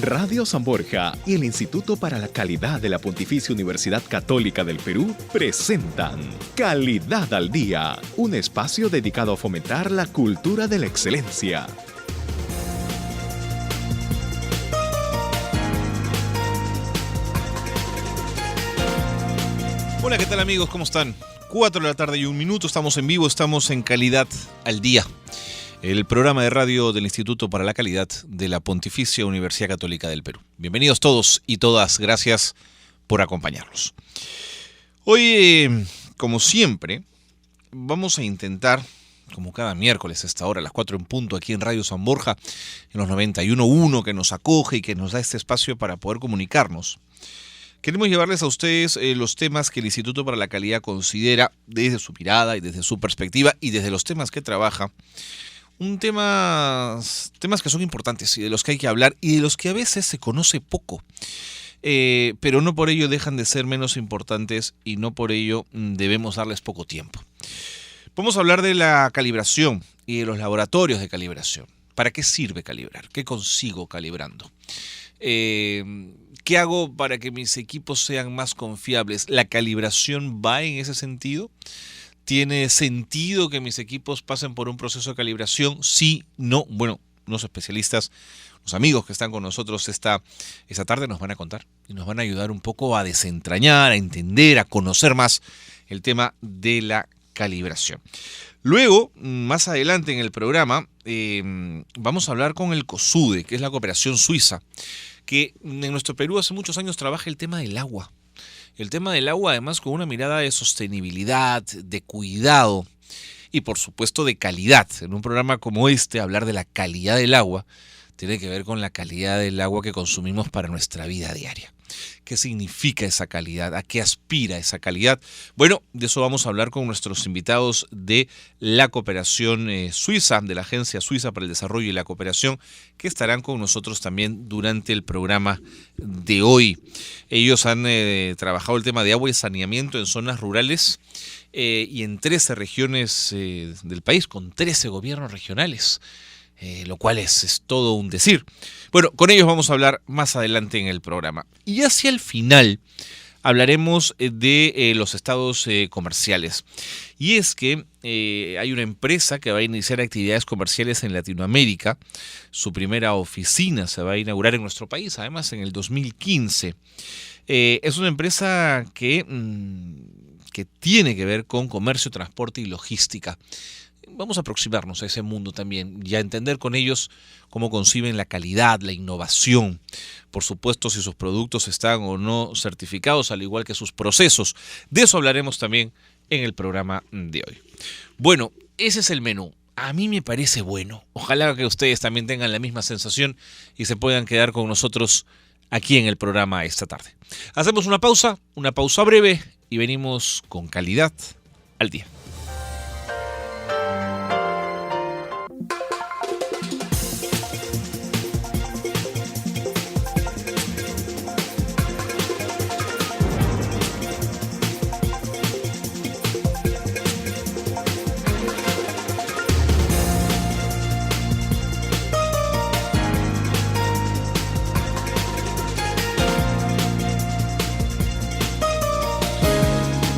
Radio San Borja y el Instituto para la Calidad de la Pontificia Universidad Católica del Perú presentan Calidad al Día, un espacio dedicado a fomentar la cultura de la excelencia. Hola, ¿qué tal amigos? ¿Cómo están? 4 de la tarde y 1 minuto, estamos en vivo, estamos en Calidad al Día, el programa de radio del Instituto para la Calidad de la Pontificia Universidad Católica del Perú. Bienvenidos todos y todas, gracias por acompañarnos. Hoy, como siempre, vamos a intentar, como cada miércoles a esta hora, a las 4 en punto, aquí en Radio San Borja, en los 91.1, que nos acoge y que nos da este espacio para poder comunicarnos. Queremos llevarles a ustedes los temas que el Instituto para la Calidad considera desde su mirada y desde su perspectiva y desde los temas que trabaja. Temas que son importantes y de los que hay que hablar y de los que a veces se conoce poco, pero no por ello dejan de ser menos importantes y no por ello debemos darles poco tiempo. Vamos a hablar de la calibración y de los laboratorios de calibración. ¿Para qué sirve calibrar? ¿Qué consigo calibrando? ¿Qué hago para que mis equipos sean más confiables? ¿La calibración va en ese sentido? ¿Tiene sentido que mis equipos pasen por un proceso de calibración? Sí, no. Bueno, los especialistas, los amigos que están con nosotros esta tarde nos van a contar y nos van a ayudar un poco a desentrañar, a entender, a conocer más el tema de la calibración. Luego, más adelante en el programa, vamos a hablar con el COSUDE, que es la cooperación suiza, que en nuestro Perú hace muchos años trabaja el tema del agua. El tema del agua, además, con una mirada de sostenibilidad, de cuidado y, por supuesto, de calidad. En un programa como este, hablar de la calidad del agua tiene que ver con la calidad del agua que consumimos para nuestra vida diaria. ¿Qué significa esa calidad? ¿A qué aspira esa calidad? Bueno, de eso vamos a hablar con nuestros invitados de la cooperación suiza, de la Agencia Suiza para el Desarrollo y la Cooperación, que estarán con nosotros también durante el programa de hoy. Ellos han trabajado el tema de agua y saneamiento en zonas rurales y en 13 regiones del país, con 13 gobiernos regionales. Lo cual es todo un decir. Bueno, con ellos vamos a hablar más adelante en el programa. Y hacia el final hablaremos de los estados comerciales. Y es que hay una empresa que va a iniciar actividades comerciales en Latinoamérica. Su primera oficina se va a inaugurar en nuestro país, además en el 2015. Es una empresa que tiene que ver con comercio, transporte y logística. Vamos a aproximarnos a ese mundo también y a entender con ellos cómo conciben la calidad, la innovación, por supuesto si sus productos están o no certificados, al igual que sus procesos. De eso hablaremos también en el programa de hoy. Bueno, ese es el menú. A mí me parece bueno. Ojalá que ustedes también tengan la misma sensación y se puedan quedar con nosotros aquí en el programa esta tarde. Hacemos una pausa breve y venimos con Calidad al Día.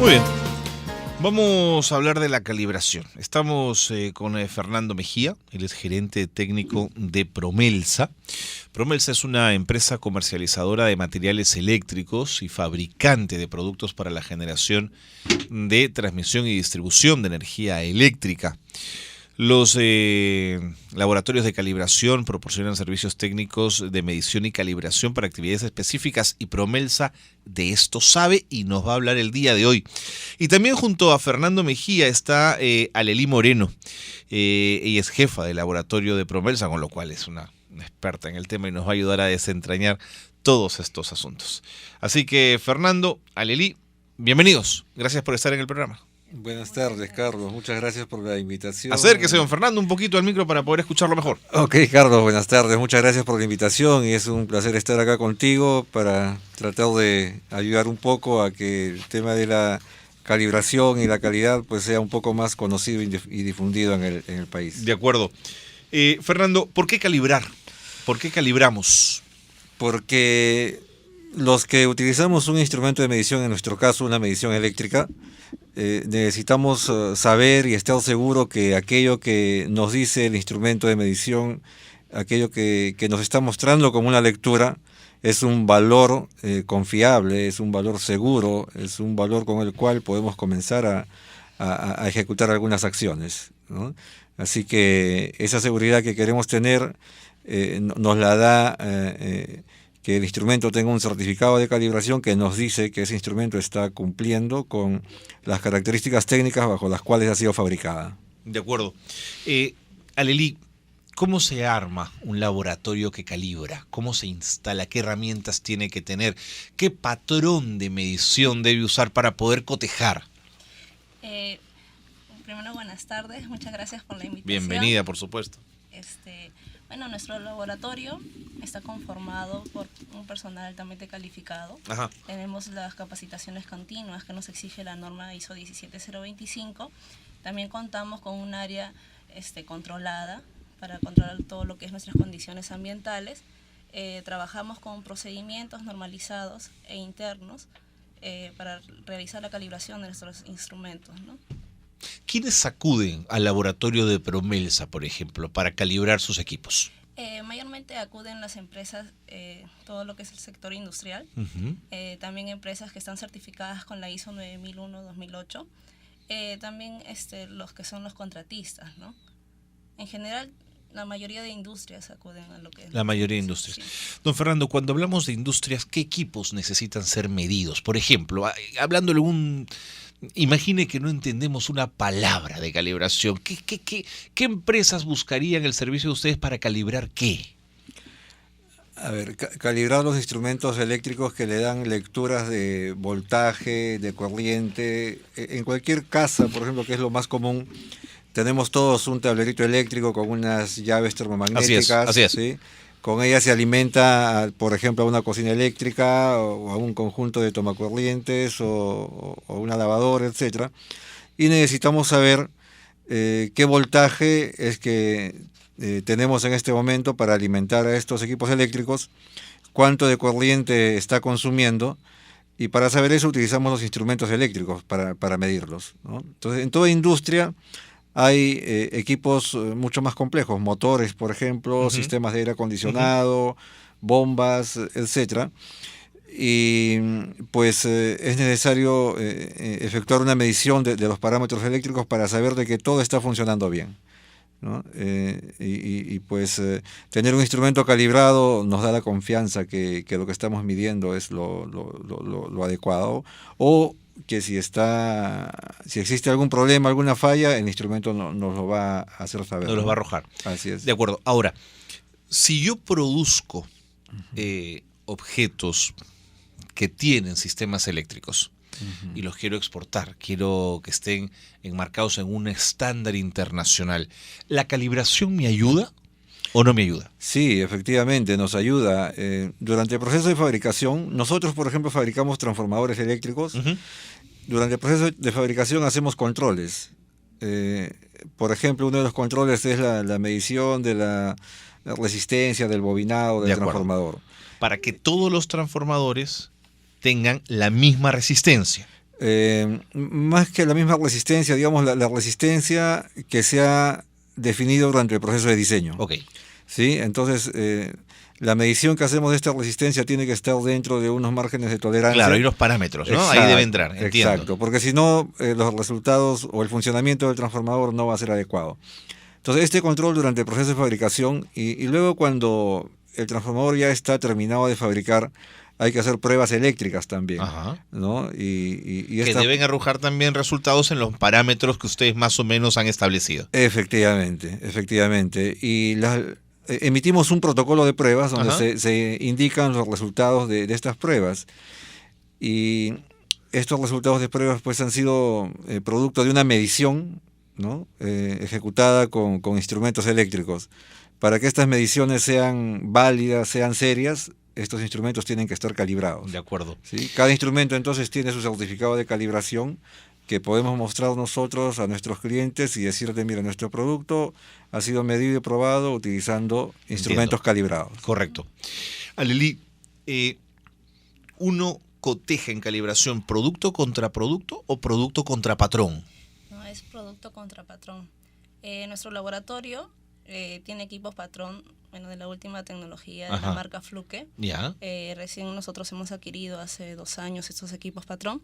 Muy bien, vamos a hablar de la calibración. Estamos con Fernando Mejía, él es gerente técnico de Promelsa. Promelsa es una empresa comercializadora de materiales eléctricos y fabricante de productos para la generación de transmisión y distribución de energía eléctrica. Los laboratorios de calibración proporcionan servicios técnicos de medición y calibración para actividades específicas y Promelsa de esto sabe y nos va a hablar el día de hoy. Y también junto a Fernando Mejía está Alelí Moreno. Ella es jefa del laboratorio de Promelsa, con lo cual es una experta en el tema y nos va a ayudar a desentrañar todos estos asuntos. Así que Fernando, Alelí, bienvenidos. Gracias por estar en el programa. Buenas tardes, Carlos. Muchas gracias por la invitación. Acérquese, don Fernando, un poquito al micro para poder escucharlo mejor. Ok, Carlos, buenas tardes. Muchas gracias por la invitación y es un placer estar acá contigo para tratar de ayudar un poco a que el tema de la calibración y la calidad pues sea un poco más conocido y difundido en el país. De acuerdo. Fernando, ¿por qué calibrar? ¿Por qué calibramos? Porque los que utilizamos un instrumento de medición, en nuestro caso una medición eléctrica, necesitamos saber y estar seguro que aquello que nos dice el instrumento de medición, aquello que nos está mostrando como una lectura, es un valor confiable, es un valor seguro, es un valor con el cual podemos comenzar a ejecutar algunas acciones, ¿no? Así que esa seguridad que queremos tener nos la da que el instrumento tenga un certificado de calibración que nos dice que ese instrumento está cumpliendo con las características técnicas bajo las cuales ha sido fabricada. De acuerdo. Alelí, ¿cómo se arma un laboratorio que calibra? ¿Cómo se instala? ¿Qué herramientas tiene que tener? ¿Qué patrón de medición debe usar para poder cotejar? Primero, buenas tardes. Muchas gracias por la invitación. Bienvenida, por supuesto. Bueno, nuestro laboratorio está conformado por un personal altamente calificado. Ajá. Tenemos las capacitaciones continuas que nos exige la norma ISO 17025. También contamos con un área controlada para controlar todo lo que es nuestras condiciones ambientales. Trabajamos con procedimientos normalizados e internos para realizar la calibración de nuestros instrumentos, ¿no? ¿Quiénes acuden al laboratorio de Promelsa, por ejemplo, para calibrar sus equipos? Mayormente acuden las empresas, todo lo que es el sector industrial, también empresas que están certificadas con la ISO 9001-2008, también los que son los contratistas, ¿no? En general, la mayoría de industrias acuden a lo que es... La mayoría de industrias. Sí. Don Fernando, cuando hablamos de industrias, ¿qué equipos necesitan ser medidos? Por ejemplo, hablándole imagine que no entendemos una palabra de calibración. ¿Qué empresas buscarían el servicio de ustedes para calibrar qué? A ver, calibrar los instrumentos eléctricos que le dan lecturas de voltaje, de corriente. En cualquier casa, por ejemplo, que es lo más común, tenemos todos un tablerito eléctrico con unas llaves termomagnéticas. Así es. ¿Sí? Con ella se alimenta, por ejemplo, a una cocina eléctrica o a un conjunto de tomacorrientes o una lavadora, etcétera. Y necesitamos saber qué voltaje es que tenemos en este momento para alimentar a estos equipos eléctricos, cuánto de corriente está consumiendo, y para saber eso utilizamos los instrumentos eléctricos para medirlos, ¿no? Entonces, en toda industria hay equipos mucho más complejos, motores, por ejemplo, sistemas de aire acondicionado, bombas, etcétera. Y pues es necesario efectuar una medición de los parámetros eléctricos para saber de que todo está funcionando bien, ¿no? Pues tener un instrumento calibrado nos da la confianza que lo que estamos midiendo es lo adecuado, o que si existe algún problema, alguna falla, el instrumento nos lo va a hacer saber. Nos los va a arrojar. Así es. De acuerdo. Ahora, si yo produzco objetos que tienen sistemas eléctricos y los quiero exportar, quiero que estén enmarcados en un estándar internacional, ¿la calibración me ayuda o no me ayuda? Sí, efectivamente, nos ayuda. Durante el proceso de fabricación, nosotros, por ejemplo, fabricamos transformadores eléctricos. Durante el proceso de fabricación hacemos controles. Por ejemplo, uno de los controles es la medición de la resistencia del bobinado del transformador. Para que todos los transformadores tengan la misma resistencia. Más que la misma resistencia, digamos, la resistencia que se ha definido durante el proceso de diseño. Ok. ¿Sí? Entonces, la medición que hacemos de esta resistencia tiene que estar dentro de unos márgenes de tolerancia. Claro, hay unos parámetros, ¿no? Exacto, ahí debe entrar, entiendo. Exacto, porque si no, los resultados o el funcionamiento del transformador no va a ser adecuado. Entonces, este control durante el proceso de fabricación y luego cuando el transformador ya está terminado de fabricar, hay que hacer pruebas eléctricas también, ¿no? Que deben arrojar también resultados en los parámetros que ustedes más o menos han establecido. Efectivamente. Y emitimos un protocolo de pruebas donde se indican los resultados de estas pruebas. Y estos resultados de pruebas pues han sido producto de una medición, ¿no? Ejecutada con instrumentos eléctricos. Para que estas mediciones sean válidas, sean serias, estos instrumentos tienen que estar calibrados. De acuerdo. ¿Sí? Cada instrumento entonces tiene su certificado de calibración que podemos mostrar nosotros a nuestros clientes y decirle, mira, nuestro producto ha sido medido y probado utilizando instrumentos calibrados. Correcto. Alelí, ¿uno coteja en calibración producto contra producto o producto contra patrón? No, es producto contra patrón. Nuestro laboratorio tiene equipos patrón, de la última tecnología de la marca Fluke. Ya. Recién nosotros hemos adquirido hace 2 años estos equipos patrón.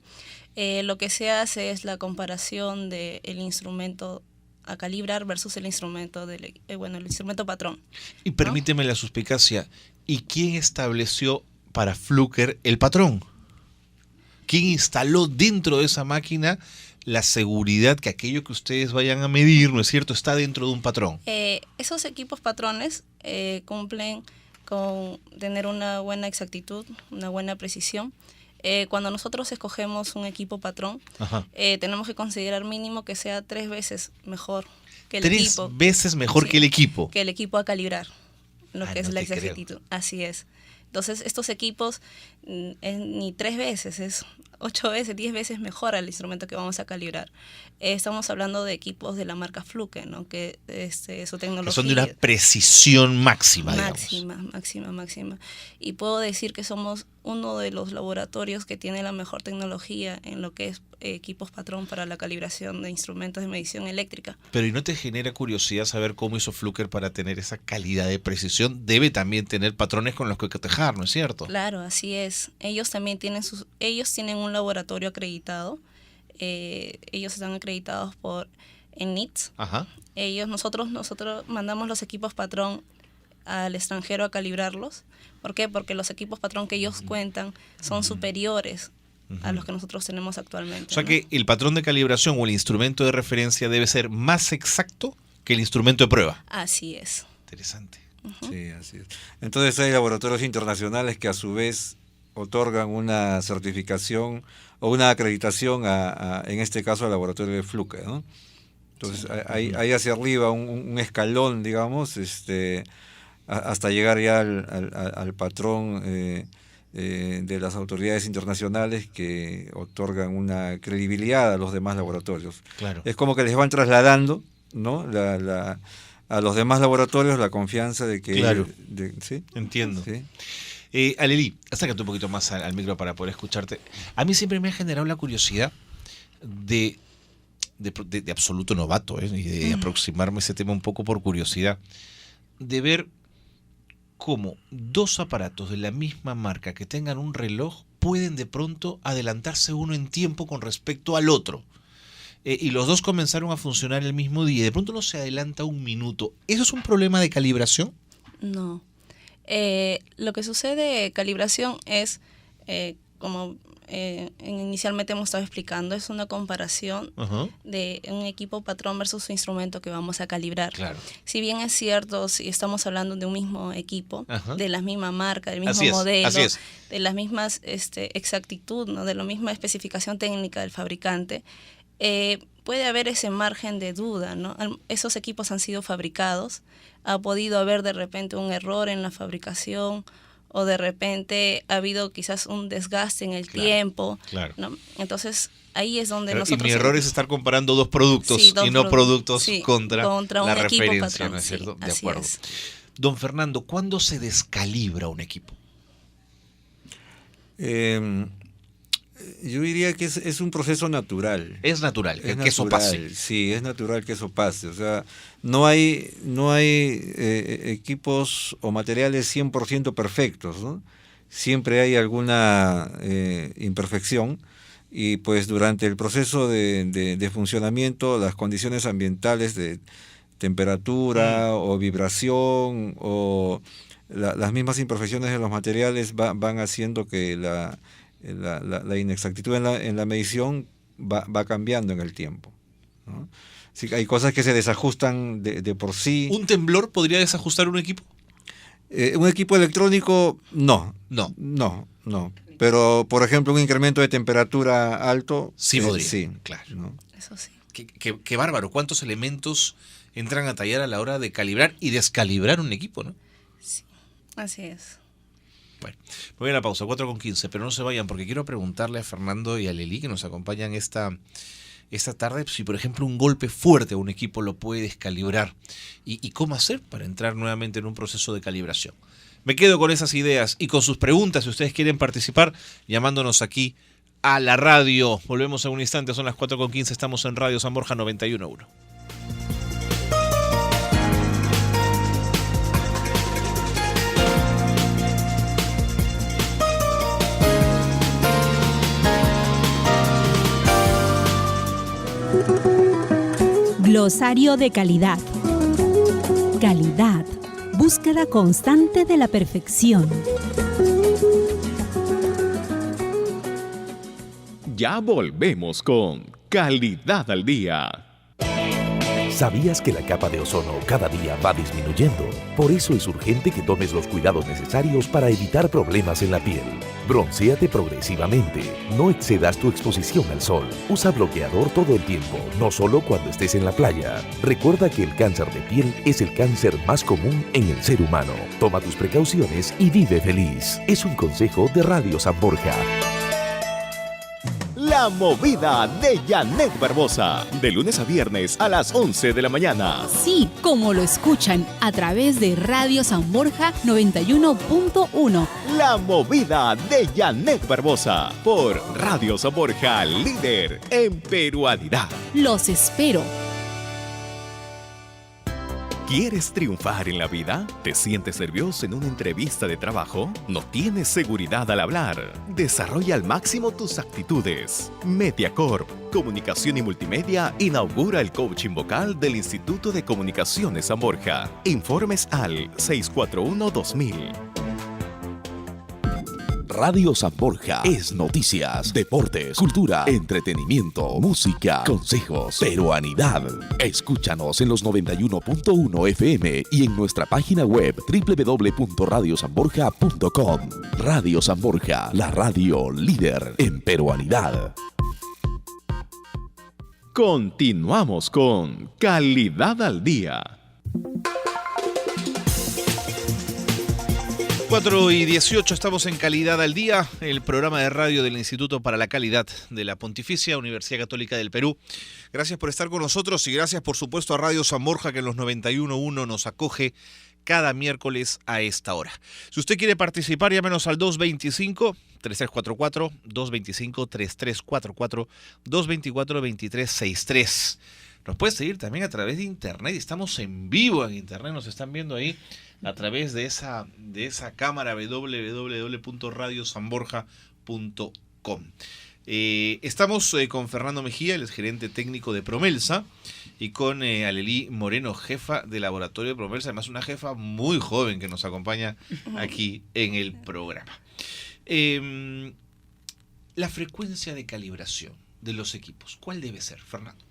Lo que se hace es la comparación del instrumento a calibrar versus el instrumento el instrumento patrón. Y permíteme la suspicacia, ¿y quién estableció para Fluker el patrón? ¿Quién instaló dentro de esa máquina la seguridad que aquello que ustedes vayan a medir, ¿no es cierto?, está dentro de un patrón? Esos equipos patrones cumplen con tener una buena exactitud, una buena precisión. Cuando nosotros escogemos un equipo patrón, tenemos que considerar mínimo que sea 3 veces mejor que el equipo. 3 veces mejor que el equipo. Que el equipo a calibrar, lo que es no la te creo. exactitud. Así es. Entonces, estos equipos ni 3 veces, es 8 veces, 10 veces mejor al instrumento que vamos a calibrar. Estamos hablando de equipos de la marca Fluke, ¿no? Que su tecnología... Que son de una precisión máxima, digamos. Máxima. Y puedo decir que somos uno de los laboratorios que tiene la mejor tecnología en lo que es equipos patrón para la calibración de instrumentos de medición eléctrica. Pero ¿y no te genera curiosidad saber cómo hizo Fluker para tener esa calidad de precisión? Debe también tener patrones con los que cotejar, ¿no es cierto? Claro, así es. Ellos también tienen un laboratorio acreditado. Ellos están acreditados por NITS. Nosotros mandamos los equipos patrón al extranjero a calibrarlos. ¿Por qué? Porque los equipos patrón que ellos cuentan son superiores a los que nosotros tenemos actualmente. O sea, ¿no?, que el patrón de calibración o el instrumento de referencia debe ser más exacto que el instrumento de prueba. Así es. Interesante. Sí, así es. Entonces hay laboratorios internacionales que a su vez otorgan una certificación o una acreditación en este caso al laboratorio de Fluke, ¿no? Entonces hay hacia arriba un escalón, digamos, hasta llegar ya al patrón de las autoridades internacionales que otorgan una credibilidad a los demás laboratorios. Claro. Es como que les van trasladando, ¿no?, a los demás laboratorios la confianza de que... Claro. ¿Sí? Entiendo. Sí. Alelí, acércate un poquito más al micro para poder escucharte. A mí siempre me ha generado la curiosidad de absoluto novato, y de aproximarme a ese tema un poco por curiosidad, de ver cómo 2 aparatos de la misma marca que tengan un reloj pueden de pronto adelantarse uno en tiempo con respecto al otro. Y los 2 comenzaron a funcionar el mismo día. De pronto uno se adelanta 1 minuto. ¿Eso es un problema de calibración? No. Lo que sucede calibración es, como inicialmente hemos estado explicando, es una comparación de un equipo patrón versus su instrumento que vamos a calibrar. Claro. Si bien es cierto, si estamos hablando de un mismo equipo, de la misma marca, del mismo modelo, de las mismas exactitud, ¿no?, de la misma especificación técnica del fabricante, puede haber ese margen de duda, ¿no? Esos equipos han sido fabricados, ha podido haber de repente un error en la fabricación o de repente ha habido quizás un desgaste en el tiempo, ¿no? Entonces ahí es donde nosotros... Y mi error es estar comparando 2 productos y no productos contra la referencia, ¿no es cierto? De acuerdo. Es. Don Fernando, ¿cuándo se descalibra un equipo? Yo diría que es un proceso natural. Es natural, que eso pase. Sí, es natural que eso pase. O sea, no hay equipos o materiales 100% perfectos, ¿no? Siempre hay alguna imperfección y pues durante el proceso de funcionamiento las condiciones ambientales de temperatura o vibración o las mismas imperfecciones de los materiales van haciendo que la inexactitud en la medición va cambiando en el tiempo, ¿no? Sí, hay cosas que se desajustan de por sí. ¿Un temblor podría desajustar un equipo? Un equipo electrónico, no. Pero, por ejemplo, un incremento de temperatura alto... Sí podría, sí, claro. ¿no? Eso sí. Qué bárbaro. ¿Cuántos elementos entran a tallar a la hora de calibrar y descalibrar un equipo, no? Sí, así es. Bueno, voy a la pausa, 4:15, pero no se vayan porque quiero preguntarle a Fernando y a Alelí, que nos acompañan esta esta tarde si, por ejemplo, un golpe fuerte a un equipo lo puede descalibrar y cómo hacer para entrar nuevamente en un proceso de calibración. Me quedo con esas ideas y con sus preguntas, si ustedes quieren participar, llamándonos aquí a la radio. Volvemos en un instante, son las 4:15, estamos en Radio San Borja 91.1. Glosario de calidad. Calidad. Búsqueda constante de la perfección. Ya volvemos con Calidad al Día. ¿Sabías que la capa de ozono cada día va disminuyendo? Por eso es urgente que tomes los cuidados necesarios para evitar problemas en la piel. Broncéate progresivamente. No excedas tu exposición al sol. Usa bloqueador todo el tiempo, no solo cuando estés en la playa. Recuerda que el cáncer de piel es el cáncer más común en el ser humano. Toma tus precauciones y vive feliz. Es un consejo de Radio San Borja. La movida de Janet Barbosa, de lunes a viernes a las 11 de la mañana. Sí, como lo escuchan, a través de Radio San Borja 91.1. La movida de Janet Barbosa, por Radio San Borja, líder en peruanidad. Los espero. ¿Quieres triunfar en la vida? ¿Te sientes nervioso en una entrevista de trabajo? ¿No tienes seguridad al hablar? Desarrolla al máximo tus actitudes. Mediacorp, Comunicación y Multimedia, inaugura el coaching vocal del Instituto de Comunicaciones San Borja. Informes al 641-2000. Radio San Borja es noticias, deportes, cultura, entretenimiento, música, consejos, peruanidad. Escúchanos en los 91.1 FM y en nuestra página web www.radiosanborja.com. Radio San Borja, la radio líder en peruanidad. Continuamos con Calidad al Día. 4:18, estamos en Calidad al Día, el programa de radio del Instituto para la Calidad de la Pontificia Universidad Católica del Perú. Gracias por estar con nosotros y gracias, por supuesto, a Radio San Borja, que en los 91.1 nos acoge cada miércoles a esta hora. Si usted quiere participar, llámenos al 225-3344, 225-3344, 224-2363. Nos puede seguir también a través de internet, estamos en vivo en internet, nos están viendo ahí a través de esa cámara www.radiosanborja.com. Estamos con Fernando Mejía, él es gerente técnico de Promelsa, y con Alelí Moreno, jefa de laboratorio de Promelsa, además una jefa muy joven que nos acompaña aquí en el programa. La frecuencia de calibración de los equipos, ¿cuál debe ser, Fernando?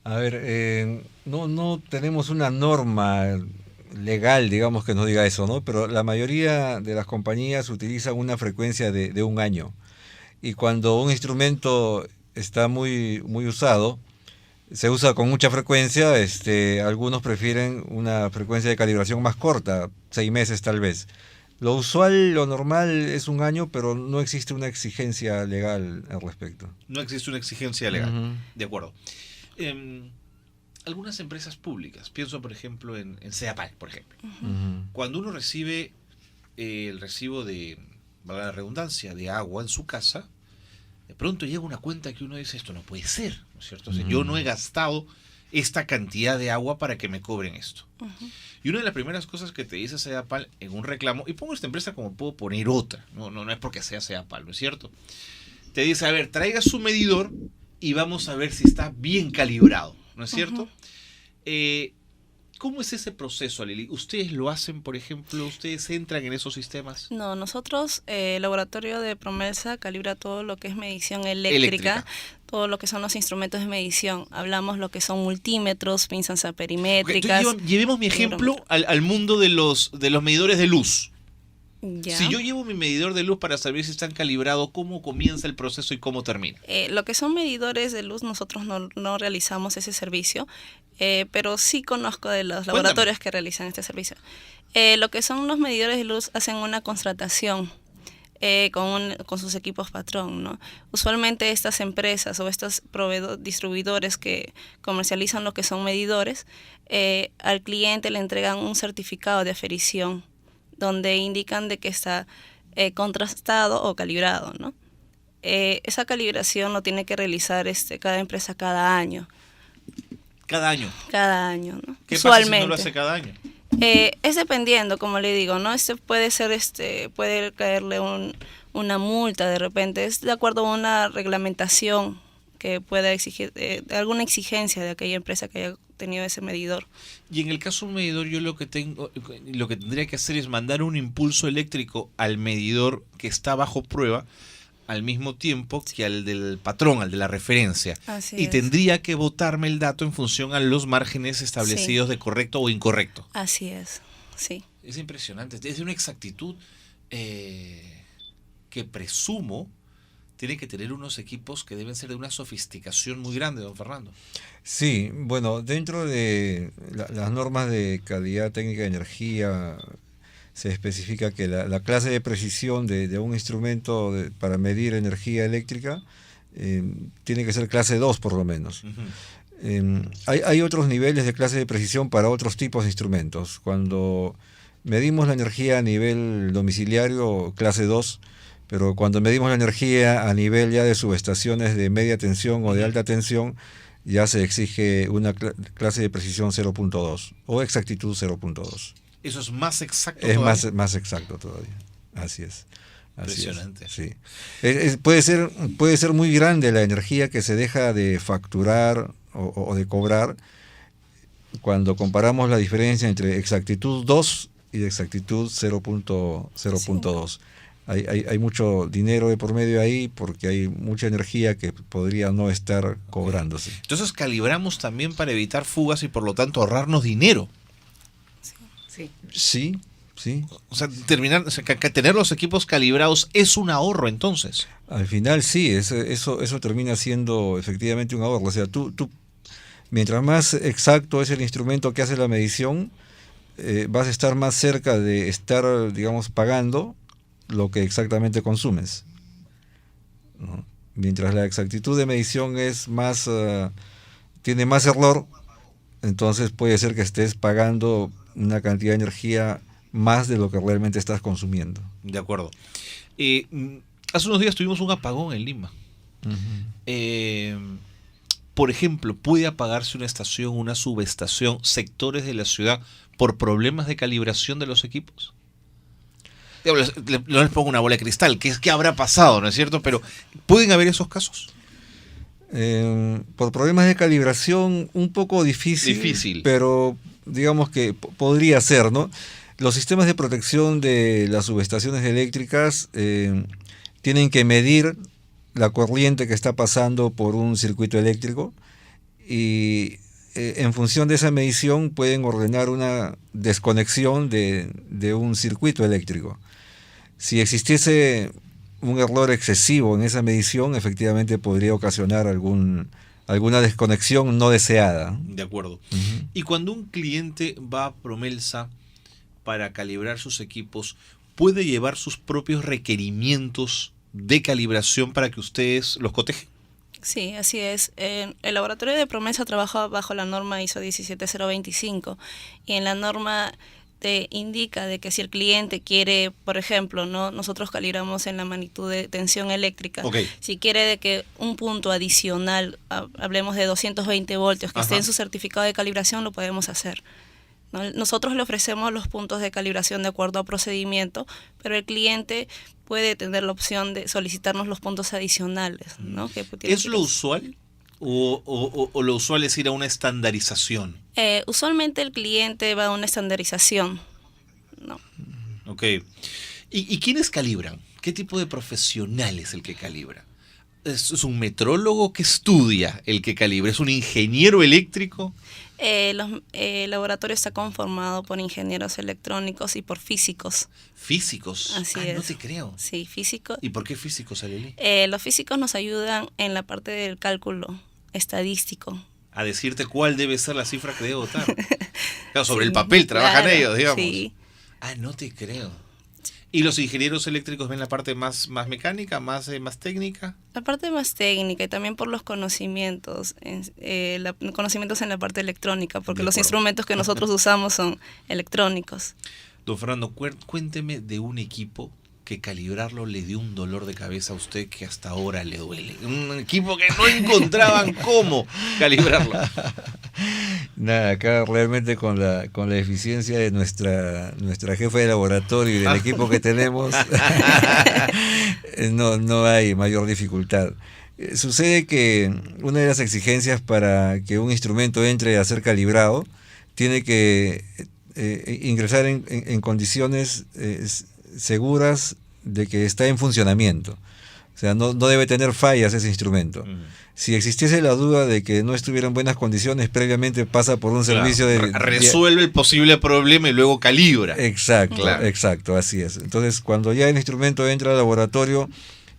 A ver, no tenemos una norma legal, digamos, que nos diga eso, ¿no? Pero la mayoría de las compañías utilizan una frecuencia de un año. Y cuando un instrumento está muy usado, se usa con mucha frecuencia, algunos prefieren una frecuencia de calibración más corta, 6 meses tal vez. Lo usual, lo normal es un año, pero no existe una exigencia legal al respecto. No existe una exigencia legal, de acuerdo. Algunas empresas públicas, pienso por ejemplo en CEAPAL, por ejemplo. Cuando uno recibe el recibo de, valga la redundancia, de agua en su casa, de pronto llega una cuenta que uno dice, esto no puede ser, ¿no es cierto? O sea, yo no he gastado esta cantidad de agua para que me cobren esto. Y una de las primeras cosas que te dice CEAPAL en un reclamo, y pongo esta empresa como puedo poner otra, no es porque sea CEAPAL, ¿no es cierto? Te dice, a ver, traiga su medidor y vamos a ver si está bien calibrado, ¿no es cierto? ¿Cómo es ese proceso, Aleli? ¿Ustedes lo hacen, por ejemplo? ¿Ustedes entran en esos sistemas? No, nosotros, el laboratorio de Promelsa calibra todo lo que es medición eléctrica, todo lo que son los instrumentos de medición. Hablamos lo que son multímetros, pinzas aperimétricas. Okay, llevemos mi ejemplo al mundo de los medidores de luz. Ya. Si yo llevo mi medidor de luz para saber si están calibrados, ¿cómo comienza el proceso y cómo termina? Lo que son medidores de luz, nosotros no realizamos ese servicio, pero sí conozco de los laboratorios que realizan este servicio. Lo que son los medidores de luz hacen una constatación con sus equipos patrón, ¿no? Usualmente estas empresas o estos distribuidores que comercializan lo que son medidores, al cliente le entregan un certificado de aferición donde indican de que está contrastado o calibrado, ¿no? Esa calibración lo tiene que realizar cada empresa cada año. Cada año. Cada año, ¿no? ¿Qué Usualmente. pasa si no lo hace cada año? Es dependiendo, como le digo, ¿no? Puede ser, puede caerle una multa de repente, es de acuerdo a una reglamentación que pueda exigir, alguna exigencia de aquella empresa que haya tenido ese medidor. Y en el caso de un medidor, yo lo que tendría que hacer es mandar un impulso eléctrico al medidor que está bajo prueba, al mismo tiempo que al del patrón, al de la referencia. Así y es. tendría que botarme el dato en función a los márgenes establecidos de correcto o incorrecto. Así es, sí. Es impresionante. Es de una exactitud que presumo tiene que tener unos equipos que deben ser de una sofisticación muy grande, don Fernando. Sí, bueno, dentro de las normas de calidad técnica de energía se especifica que la clase de precisión de un instrumento para medir energía eléctrica tiene que ser clase 2 por lo menos. Hay otros niveles de clase de precisión para otros tipos de instrumentos. Cuando medimos la energía a nivel domiciliario, clase 2, pero cuando medimos la energía a nivel ya de subestaciones de media tensión o de alta tensión, ya se exige una clase de precisión 0.2 o exactitud 0.2. Eso es más exacto Es todavía. más exacto todavía. Así es. Impresionante. Sí. Puede ser muy grande la energía que se deja de facturar o de cobrar cuando comparamos la diferencia entre exactitud 2 y exactitud 0.2. Hay mucho dinero de por medio ahí porque hay mucha energía que podría no estar cobrándose. Entonces calibramos también para evitar fugas y por lo tanto ahorrarnos dinero. Sí. Sí. O sea, tener los equipos calibrados es un ahorro entonces. Al final sí, eso termina siendo efectivamente un ahorro. O sea, tú mientras más exacto es el instrumento que hace la medición, vas a estar más cerca de estar, digamos, pagando lo que exactamente consumes, ¿no? Mientras la exactitud de medición es más, tiene más error, entonces puede ser que estés pagando una cantidad de energía más de lo que realmente estás consumiendo. De acuerdo. Hace unos días tuvimos un apagón en Lima. Por ejemplo, ¿puede apagarse una estación, una subestación, sectores de la ciudad por problemas de calibración de los equipos? No les pongo una bola de cristal, ¿qué habrá pasado, no es cierto? Pero ¿pueden haber esos casos? Por problemas de calibración, un poco difícil. Pero digamos que podría ser, ¿no? Los sistemas de protección de las subestaciones eléctricas tienen que medir la corriente que está pasando por un circuito eléctrico y en función de esa medición pueden ordenar una desconexión de un circuito eléctrico. Si existiese un error excesivo en esa medición, efectivamente podría ocasionar alguna desconexión no deseada. De acuerdo. Uh-huh. Y cuando un cliente va a Promelsa para calibrar sus equipos, ¿puede llevar sus propios requerimientos de calibración para que ustedes los cotejen? Sí, así es. El laboratorio de Promelsa trabaja bajo la norma ISO 17025 y en la norma te indica de que si el cliente quiere, por ejemplo, ¿no? Nosotros calibramos en la magnitud de tensión eléctrica. Okay. Si quiere de que un punto adicional, hablemos de 220 voltios, que esté en su certificado de calibración, lo podemos hacer, ¿no? Nosotros le ofrecemos los puntos de calibración de acuerdo a procedimiento, pero el cliente puede tener la opción de solicitarnos los puntos adicionales, ¿no? ¿Es lo usual o lo usual es ir a una estandarización? Usualmente el cliente va a una estandarización, ¿no? Ok. ¿Y quiénes calibran? ¿Qué tipo de profesional es el que calibra? ¿Es un metrólogo que estudia el que calibra? ¿Es un ingeniero eléctrico? El laboratorio está conformado por ingenieros electrónicos y por físicos. ¿Físicos? Así es. No te creo. Sí, físicos. ¿Y por qué físicos, Aleli? Los físicos nos ayudan en la parte del cálculo estadístico. A decirte cuál debe ser la cifra que debe votar. Claro, sobre el papel trabajan ellos, digamos. Sí. No te creo. ¿Y los ingenieros eléctricos ven la parte más mecánica, más técnica? La parte más técnica y también por los conocimientos, conocimientos en la parte electrónica, porque los instrumentos que nosotros usamos son electrónicos. Don Fernando, cuénteme de un equipo que calibrarlo le dio un dolor de cabeza a usted que hasta ahora le duele. Un equipo que no encontraban cómo calibrarlo. Nada, acá realmente con la eficiencia de nuestra jefa de laboratorio y del equipo que tenemos, no hay mayor dificultad. Sucede que una de las exigencias para que un instrumento entre a ser calibrado tiene que ingresar en condiciones seguras de que está en funcionamiento. O sea, no debe tener fallas ese instrumento. Si existiese la duda de que no estuviera en buenas condiciones, previamente pasa por un servicio resuelve el posible problema y luego calibra. Exacto, así es. Entonces, cuando ya el instrumento entra al laboratorio,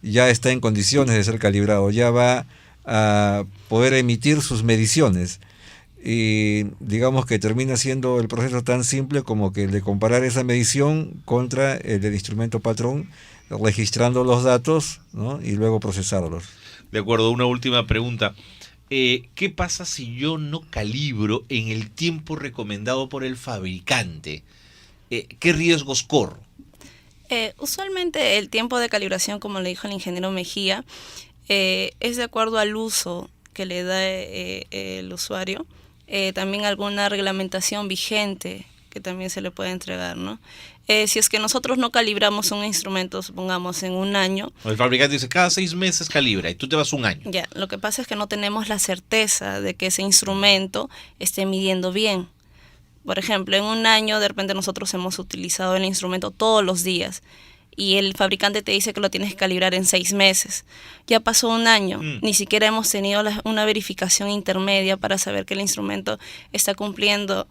ya está en condiciones de ser calibrado, ya va a poder emitir sus mediciones. Y digamos que termina siendo el proceso tan simple como que de comparar esa medición contra el del instrumento patrón, registrando los datos, ¿no? Y luego procesarlos. De acuerdo, una última pregunta. ¿Qué pasa si yo no calibro en el tiempo recomendado por el fabricante? ¿Qué riesgos corro? Usualmente el tiempo de calibración, como le dijo el ingeniero Mejía, es de acuerdo al uso que le da el usuario. También alguna reglamentación vigente que también se le puede entregar, ¿no? Si es que nosotros no calibramos un instrumento, supongamos en un año. El fabricante dice cada 6 meses calibra y tú te vas un año. Ya, lo que pasa es que no tenemos la certeza de que ese instrumento esté midiendo bien. Por ejemplo, en un año de repente nosotros hemos utilizado el instrumento todos los días y el fabricante te dice que lo tienes que calibrar en 6 meses. Ya pasó un año, ni siquiera hemos tenido una verificación intermedia para saber que el instrumento está cumpliendo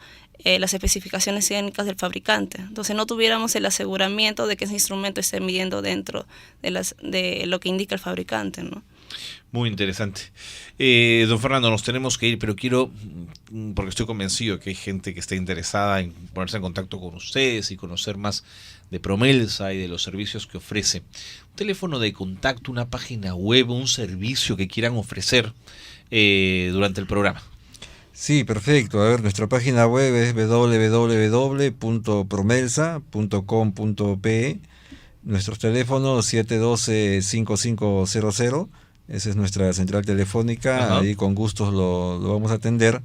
las especificaciones técnicas del fabricante. Entonces no tuviéramos el aseguramiento de que ese instrumento esté midiendo dentro de lo que indica el fabricante, ¿no? Muy interesante. Don Fernando, nos tenemos que ir, pero quiero, porque estoy convencido que hay gente que está interesada en ponerse en contacto con ustedes y conocer más de Promelsa y de los servicios que ofrece. Un teléfono de contacto, una página web, un servicio que quieran ofrecer durante el programa. Sí, perfecto. A ver, nuestra página web es www.promelsa.com.pe. Nuestros teléfonos 712-5500. Esa es nuestra central telefónica. Ajá. Ahí con gustos lo vamos a atender.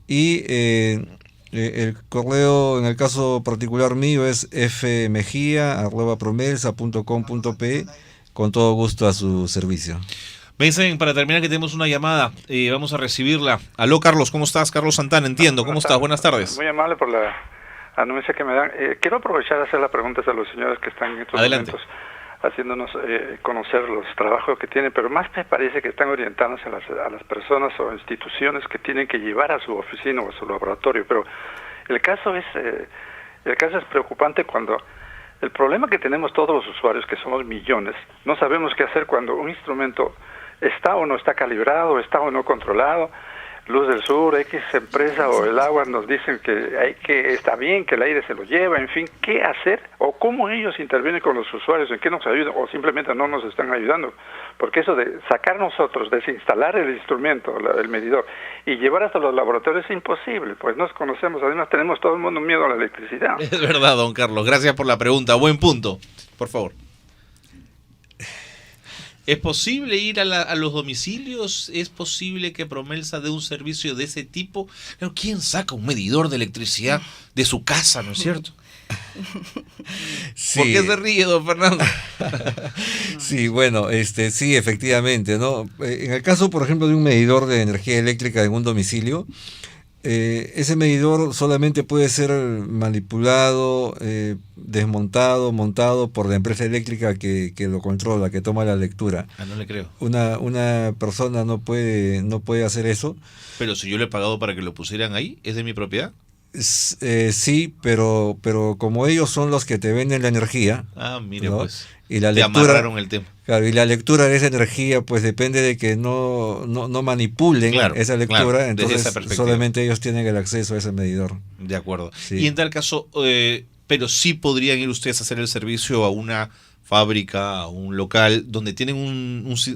Y el correo, en el caso particular mío, es fmejia@promelsa.com.pe. Con todo gusto a su servicio. Me dicen, para terminar, que tenemos una llamada. Vamos a recibirla. Aló, Carlos, ¿cómo estás? Carlos Santana, entiendo. ¿Cómo estás? Buenas tardes. Muy amable por la anuncia que me dan. Quiero aprovechar a hacer las preguntas a los señores que están en estos momentos haciéndonos conocer los trabajos que tienen, pero más me parece que están orientándose a las personas o instituciones que tienen que llevar a su oficina o a su laboratorio. Pero el caso es preocupante cuando el problema que tenemos todos los usuarios, que somos millones, no sabemos qué hacer cuando un instrumento está o no está calibrado, está o no controlado. Luz del Sur, X empresa o el agua nos dicen que está bien, que el aire se lo lleva, en fin, ¿qué hacer? O cómo ellos intervienen con los usuarios, en qué nos ayudan, o simplemente no nos están ayudando. Porque eso de sacar nosotros, desinstalar el instrumento, el medidor, y llevar hasta los laboratorios es imposible, pues nos conocemos, además tenemos todo el mundo miedo a la electricidad. Es verdad, don Carlos, gracias por la pregunta, buen punto, por favor. ¿Es posible ir a los domicilios? ¿Es posible que Promelsa dé un servicio de ese tipo? Pero ¿quién saca un medidor de electricidad de su casa, no es cierto? Sí. ¿Por qué se ríe, don Fernando? Sí, bueno, sí, efectivamente, ¿no? En el caso, por ejemplo, de un medidor de energía eléctrica en un domicilio, ese medidor solamente puede ser manipulado, desmontado, montado por la empresa eléctrica que lo controla, que toma la lectura. No le creo. Una persona no puede hacer eso. Pero si yo le he pagado para que lo pusieran ahí, ¿es de mi propiedad? Sí, pero como ellos son los que te venden la energía. Mire, ¿no? Pues. Y la lectura, amarraron el tema. Claro, y la lectura de esa energía, pues depende de que no manipulen esa lectura, entonces solamente ellos tienen el acceso a ese medidor. De acuerdo. Sí. Y en tal caso, pero sí podrían ir ustedes a hacer el servicio a una fábrica, a un local, donde tienen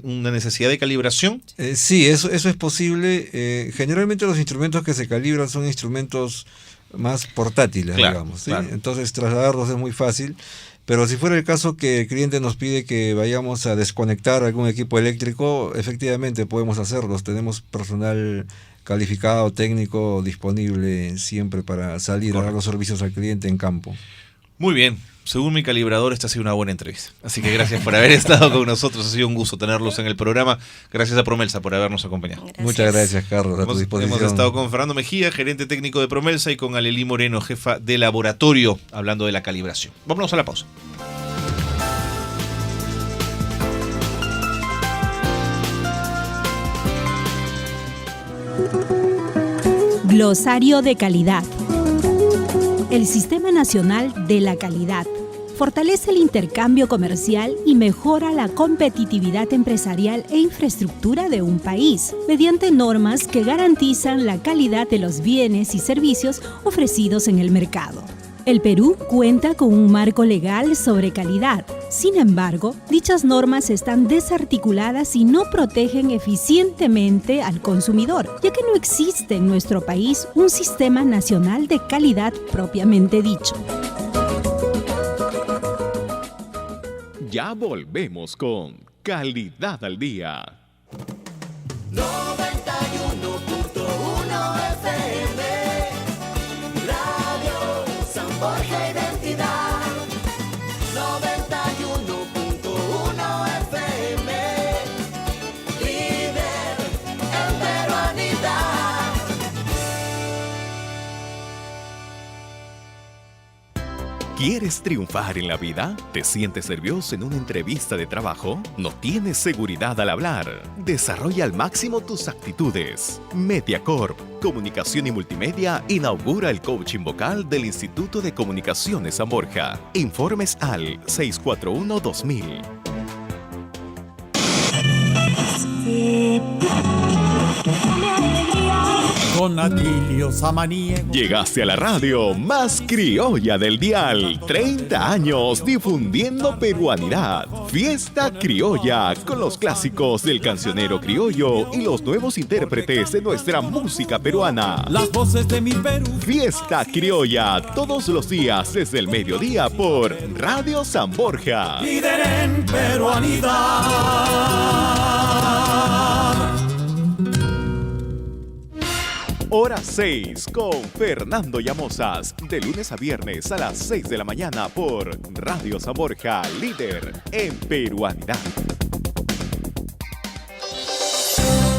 una necesidad de calibración. Sí, eso es posible. Generalmente los instrumentos que se calibran son instrumentos más portátiles, digamos, ¿sí? Claro. Entonces trasladarlos es muy fácil. Pero si fuera el caso que el cliente nos pide que vayamos a desconectar algún equipo eléctrico, efectivamente podemos hacerlos. Tenemos personal calificado, técnico, disponible siempre para salir a dar los servicios al cliente en campo. Muy bien. Según mi calibrador, esta ha sido una buena entrevista. Así que gracias por haber estado con nosotros. Ha sido un gusto tenerlos en el programa. Gracias a Promelsa por habernos acompañado. Gracias. Muchas gracias, Carlos. A tu disposición. Hemos estado con Fernando Mejía, gerente técnico de Promelsa, y con Alelí Moreno, jefa de laboratorio, hablando de la calibración. Vámonos a la pausa. Glosario de calidad. El Sistema Nacional de la Calidad fortalece el intercambio comercial y mejora la competitividad empresarial e infraestructura de un país mediante normas que garantizan la calidad de los bienes y servicios ofrecidos en el mercado. El Perú cuenta con un marco legal sobre calidad. Sin embargo, dichas normas están desarticuladas y no protegen eficientemente al consumidor, ya que no existe en nuestro país un sistema nacional de calidad propiamente dicho. Ya volvemos con Calidad al Día. 91.1 FM, Radio San Borja Identidad. 91.1 FM, líder en peruanidad. ¿Quieres triunfar en la vida? ¿Te sientes nervioso en una entrevista de trabajo? ¿No tienes seguridad al hablar? Desarrolla al máximo tus actitudes. Mediacorp, Comunicación y Multimedia, inaugura el coaching vocal del Instituto de Comunicaciones San Borja. Informes al 641-2000. Con Atilio Samaniego. Llegaste a la radio más criolla del dial. 30 años difundiendo peruanidad. Fiesta criolla con los clásicos del cancionero criollo y los nuevos intérpretes de nuestra música peruana. Las voces de mi Perú. Fiesta criolla todos los días desde el mediodía por Radio San Borja. Líder en peruanidad. Hora 6 con Fernando Llamosas, de lunes a viernes a las 6 de la mañana por Radio San Borja, líder en peruanidad.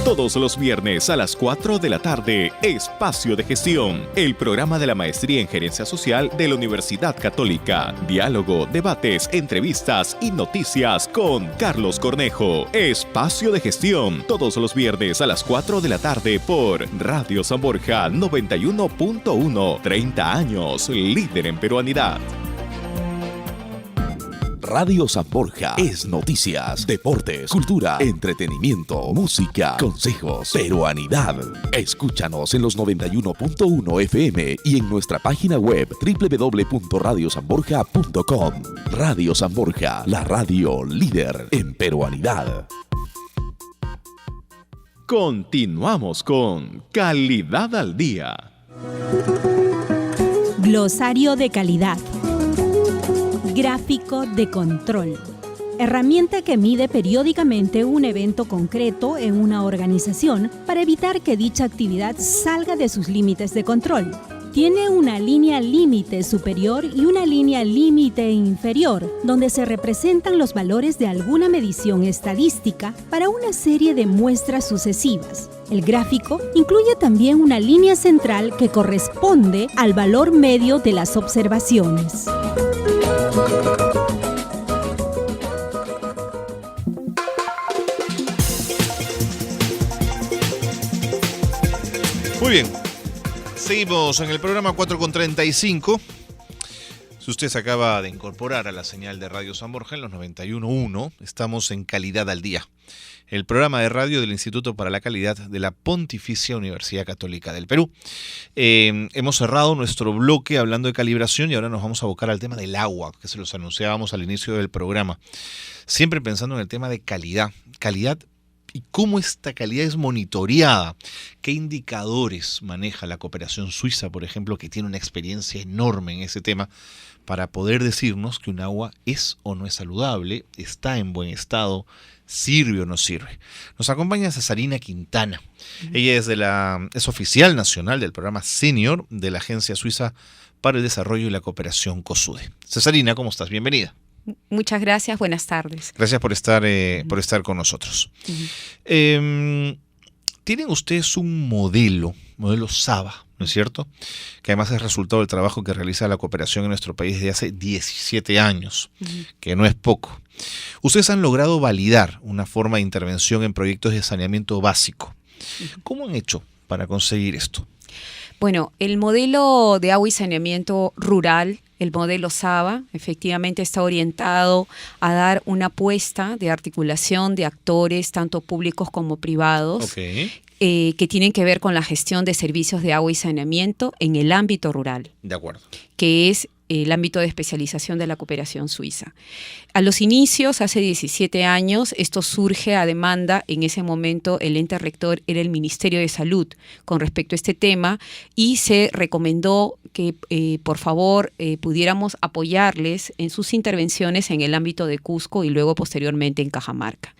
Todos los viernes a las 4 de la tarde, Espacio de Gestión, el programa de la Maestría en Gerencia Social de la Universidad Católica. Diálogo, debates, entrevistas y noticias con Carlos Cornejo. Espacio de Gestión, todos los viernes a las 4 de la tarde por Radio San Borja 91.1. 30 años, líder en peruanidad. Radio San Borja es noticias, deportes, cultura, entretenimiento, música, consejos, peruanidad. Escúchanos en los 91.1 FM y en nuestra página web www.radiosanborja.com. Radio San Borja, la radio líder en peruanidad. Continuamos con Calidad al Día. Glosario de calidad. Gráfico de control. Herramienta que mide periódicamente un evento concreto en una organización para evitar que dicha actividad salga de sus límites de control. Tiene una línea límite superior y una línea límite inferior, donde se representan los valores de alguna medición estadística para una serie de muestras sucesivas. El gráfico incluye también una línea central que corresponde al valor medio de las observaciones. Muy bien, seguimos en el programa 4:35. Si usted se acaba de incorporar a la señal de Radio San Borja en los 91.1, estamos en Calidad al Día, el programa de radio del Instituto para la Calidad de la Pontificia Universidad Católica del Perú. Hemos cerrado nuestro bloque hablando de calibración y ahora nos vamos a abocar al tema del agua, que se los anunciábamos al inicio del programa. Siempre pensando en el tema de calidad y cómo esta calidad es monitoreada. ¿Qué indicadores maneja la cooperación suiza, por ejemplo, que tiene una experiencia enorme en ese tema, para poder decirnos que un agua es o no es saludable, está en buen estado, sirve o no sirve? Nos acompaña Cesarina Quintana. Ella es oficial nacional del programa Senior de la Agencia Suiza para el Desarrollo y la Cooperación COSUDE. Cesarina, ¿cómo estás? Bienvenida. Muchas gracias, buenas tardes. Gracias por estar con nosotros. Tienen ustedes un modelo SABA, ¿no es cierto? Que además es resultado del trabajo que realiza la cooperación en nuestro país desde hace 17 años, que no es poco. Ustedes han logrado validar una forma de intervención en proyectos de saneamiento básico. ¿Cómo han hecho para conseguir esto? Bueno, el modelo de agua y saneamiento rural, el modelo SABA, efectivamente está orientado a dar una apuesta de articulación de actores, tanto públicos como privados, que tienen que ver con la gestión de servicios de agua y saneamiento en el ámbito rural. De acuerdo. Que es el ámbito de especialización de la cooperación suiza. A los inicios, hace 17 años, esto surge a demanda. En ese momento el ente rector era el Ministerio de Salud con respecto a este tema y se recomendó que por favor pudiéramos apoyarles en sus intervenciones en el ámbito de Cusco y luego posteriormente en Cajamarca.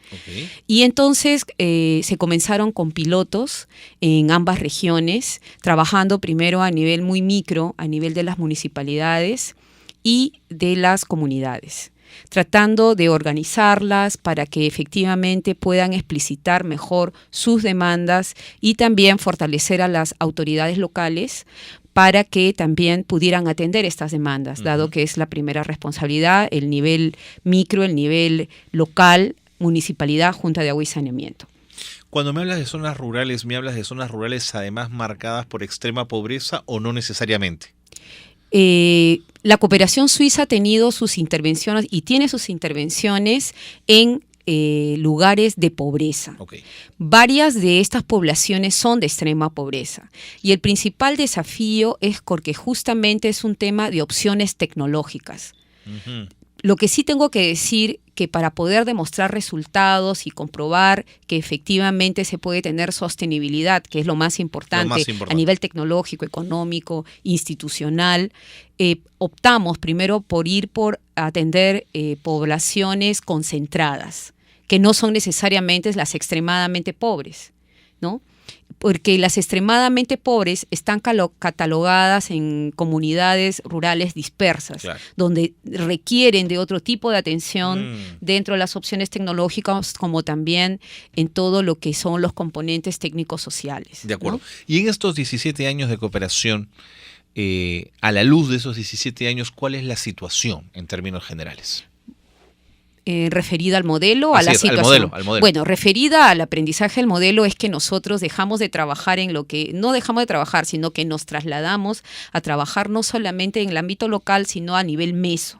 Y entonces se comenzaron con pilotos en ambas regiones, trabajando primero a nivel muy micro, a nivel de las municipalidades y de las comunidades, tratando de organizarlas para que efectivamente puedan explicitar mejor sus demandas y también fortalecer a las autoridades locales para que también pudieran atender estas demandas, dado que es la primera responsabilidad, el nivel micro, el nivel local, municipalidad, Junta de Agua y Saneamiento. Cuando me hablas de zonas rurales, ¿me hablas de zonas rurales además marcadas por extrema pobreza o no necesariamente? La cooperación suiza ha tenido sus intervenciones y tiene sus intervenciones en lugares de pobreza. Varias de estas poblaciones son de extrema pobreza y el principal desafío es porque justamente es un tema de opciones tecnológicas. Lo que sí tengo que decir que para poder demostrar resultados y comprobar que efectivamente se puede tener sostenibilidad, que es lo más importante a nivel tecnológico, económico, institucional, optamos primero por atender poblaciones concentradas, que no son necesariamente las extremadamente pobres, ¿no? Porque las extremadamente pobres están catalogadas en comunidades rurales dispersas, donde requieren de otro tipo de atención dentro de las opciones tecnológicas, como también en todo lo que son los componentes técnicos sociales. De acuerdo. ¿No? Y en estos 17 años de cooperación, a la luz de esos 17 años, ¿cuál es la situación en términos generales? Referida al modelo, a la situación. Al modelo. Bueno, referida al aprendizaje del modelo es que nosotros dejamos de trabajar en lo que, no dejamos de trabajar, sino que nos trasladamos a trabajar no solamente en el ámbito local, sino a nivel meso.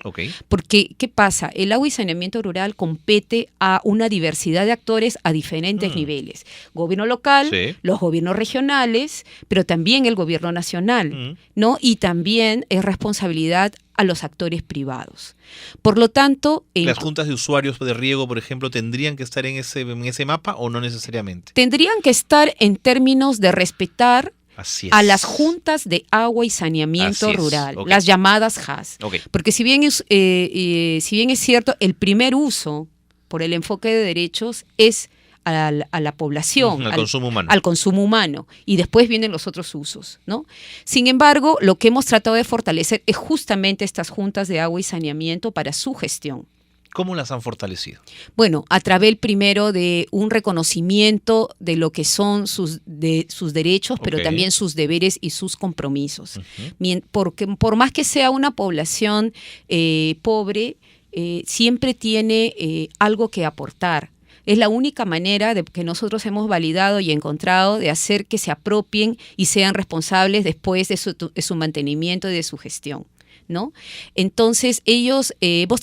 Porque, ¿qué pasa? El agua y saneamiento rural compete a una diversidad de actores a diferentes niveles. Gobierno local, los gobiernos regionales, pero también el gobierno nacional, ¿no? Y también es responsabilidad a los actores privados. Por lo tanto... ¿Las juntas de usuarios de riego, por ejemplo, tendrían que estar en ese mapa o no necesariamente? Tendrían que estar en términos de respetar a las juntas de agua y saneamiento rural, las llamadas JAS. Porque si bien es cierto, el primer uso por el enfoque de derechos es a la población, al consumo humano, y después vienen los otros usos, ¿no? Sin embargo, lo que hemos tratado de fortalecer es justamente estas juntas de agua y saneamiento para su gestión. ¿Cómo las han fortalecido? Bueno, a través primero de un reconocimiento de lo que son sus derechos, pero también sus deberes y sus compromisos. Porque por más que sea una población pobre, siempre tiene algo que aportar. Es la única manera de que nosotros hemos validado y encontrado de hacer que se apropien y sean responsables después de su mantenimiento y de su gestión, ¿no? Entonces ellos hemos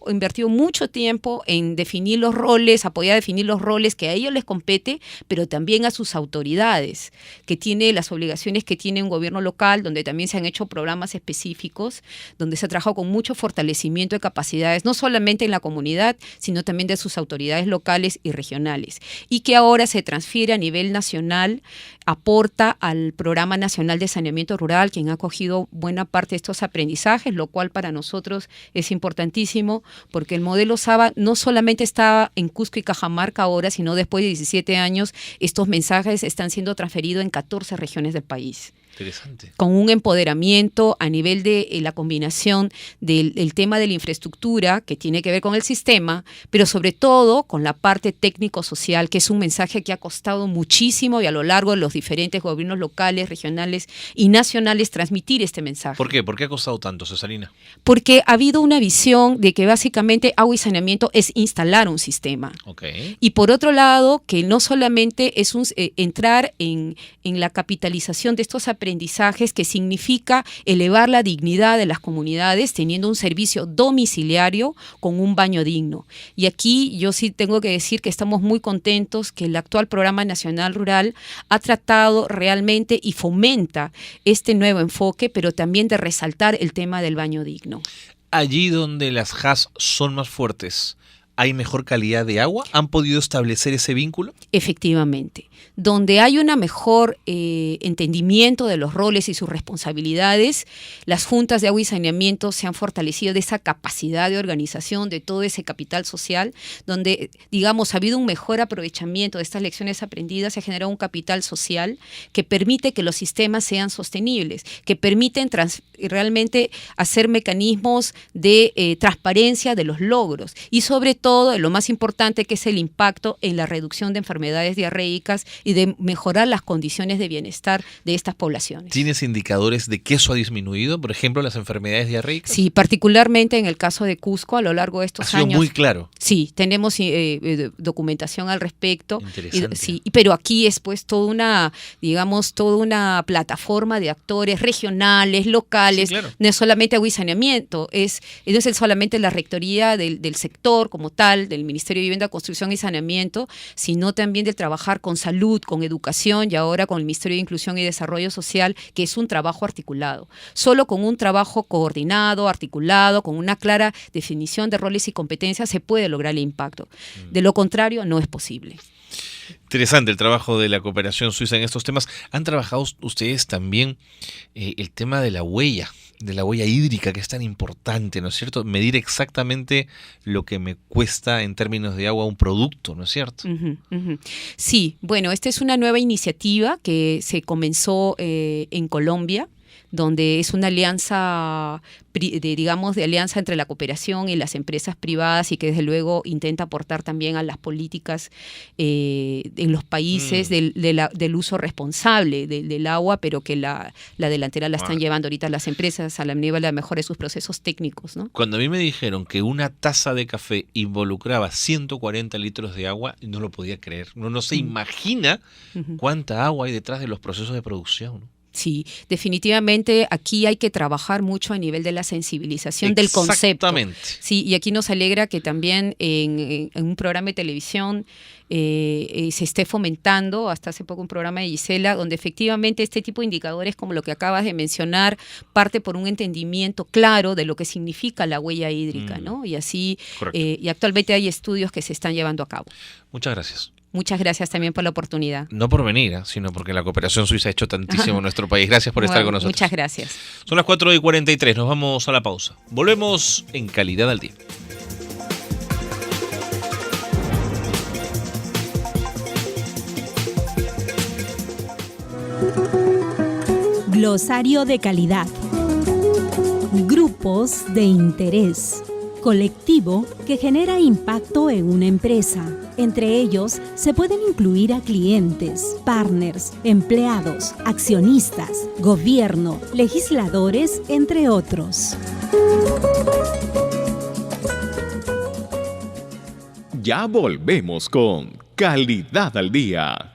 invertido mucho tiempo en definir los roles, apoyar a definir los roles que a ellos les compete, pero también a sus autoridades, que tiene las obligaciones que tiene un gobierno local, donde también se han hecho programas específicos, donde se ha trabajado con mucho fortalecimiento de capacidades, no solamente en la comunidad, sino también de sus autoridades locales y regionales, y que ahora se transfiere a nivel nacional, aporta al Programa Nacional de Saneamiento Rural, quien ha acogido buena parte de estos aprendizajes, lo cual para nosotros es importantísimo, porque el modelo SABA no solamente estaba en Cusco y Cajamarca ahora, sino después de 17 años, estos mensajes están siendo transferidos en 14 regiones del país. Interesante. Con un empoderamiento a nivel de la combinación del tema de la infraestructura, que tiene que ver con el sistema, pero sobre todo con la parte técnico-social, que es un mensaje que ha costado muchísimo y a lo largo de los diferentes gobiernos locales, regionales y nacionales transmitir este mensaje. ¿Por qué? ¿Por qué ha costado tanto, Cesarina? Porque ha habido una visión de que básicamente agua y saneamiento es instalar un sistema. Okay. Y por otro lado, que no solamente es entrar en la capitalización de estos aprendizajes, que significa elevar la dignidad de las comunidades teniendo un servicio domiciliario con un baño digno. Y aquí yo sí tengo que decir que estamos muy contentos que el actual Programa Nacional Rural ha tratado realmente y fomenta este nuevo enfoque, pero también de resaltar el tema del baño digno. Allí donde las JAS son más fuertes, ¿hay mejor calidad de agua? ¿Han podido establecer ese vínculo? Efectivamente. Donde hay una mejor entendimiento de los roles y sus responsabilidades, las juntas de agua y saneamiento se han fortalecido de esa capacidad de organización, de todo ese capital social, donde, digamos, ha habido un mejor aprovechamiento de estas lecciones aprendidas, se ha generado un capital social que permite que los sistemas sean sostenibles, que permiten realmente hacer mecanismos de transparencia de los logros y sobre todo, lo más importante, que es el impacto en la reducción de enfermedades diarreicas y de mejorar las condiciones de bienestar de estas poblaciones. ¿Tienes indicadores de que eso ha disminuido? Por ejemplo, las enfermedades diarreicas. Sí, particularmente en el caso de Cusco, a lo largo de estos años. Ha sido muy claro. Sí, tenemos documentación al respecto. Interesante. Sí, pero aquí es pues toda una plataforma de actores regionales, locales. Sí, claro. No es solamente agua y saneamiento, no es solamente la rectoría del sector como tal, del Ministerio de Vivienda, Construcción y Saneamiento, sino también del trabajar con salud, con educación y ahora con el Ministerio de Inclusión y Desarrollo Social, que es un trabajo articulado. Solo con un trabajo coordinado, articulado, con una clara definición de roles y competencias se puede lograr el impacto. De lo contrario, no es posible. Interesante el trabajo de la cooperación suiza en estos temas. ¿Han trabajado ustedes también el tema de la huella hídrica, que es tan importante, ¿no es cierto? Medir exactamente lo que me cuesta en términos de agua un producto, ¿no es cierto? Sí, bueno, esta es una nueva iniciativa que se comenzó en Colombia, donde es una alianza, de alianza entre la cooperación y las empresas privadas y que desde luego intenta aportar también a las políticas en los países del uso responsable del agua, pero que la delantera la están llevando ahorita las empresas a la nivel de la mejora de sus procesos técnicos, ¿no? Cuando a mí me dijeron que una taza de café involucraba 140 litros de agua, no lo podía creer. Uno no se imagina cuánta agua hay detrás de los procesos de producción, ¿no? Sí, definitivamente aquí hay que trabajar mucho a nivel de la sensibilización del concepto. Exactamente. Sí, y aquí nos alegra que también en un programa de televisión se esté fomentando, hasta hace poco un programa de Gisela, donde efectivamente este tipo de indicadores, como lo que acabas de mencionar, parte por un entendimiento claro de lo que significa la huella hídrica, ¿no? Y así, y actualmente hay estudios que se están llevando a cabo. Muchas gracias. Muchas gracias también por la oportunidad. No por venir, sino porque la cooperación suiza ha hecho tantísimo en nuestro país. Gracias por estar con nosotros. Muchas gracias. Son las 4:43, nos vamos a la pausa. Volvemos en Calidad al Día. Glosario de calidad. Grupos de interés. Colectivo que genera impacto en una empresa. Entre ellos se pueden incluir a clientes, partners, empleados, accionistas, gobierno, legisladores, entre otros. Ya volvemos con Calidad al Día.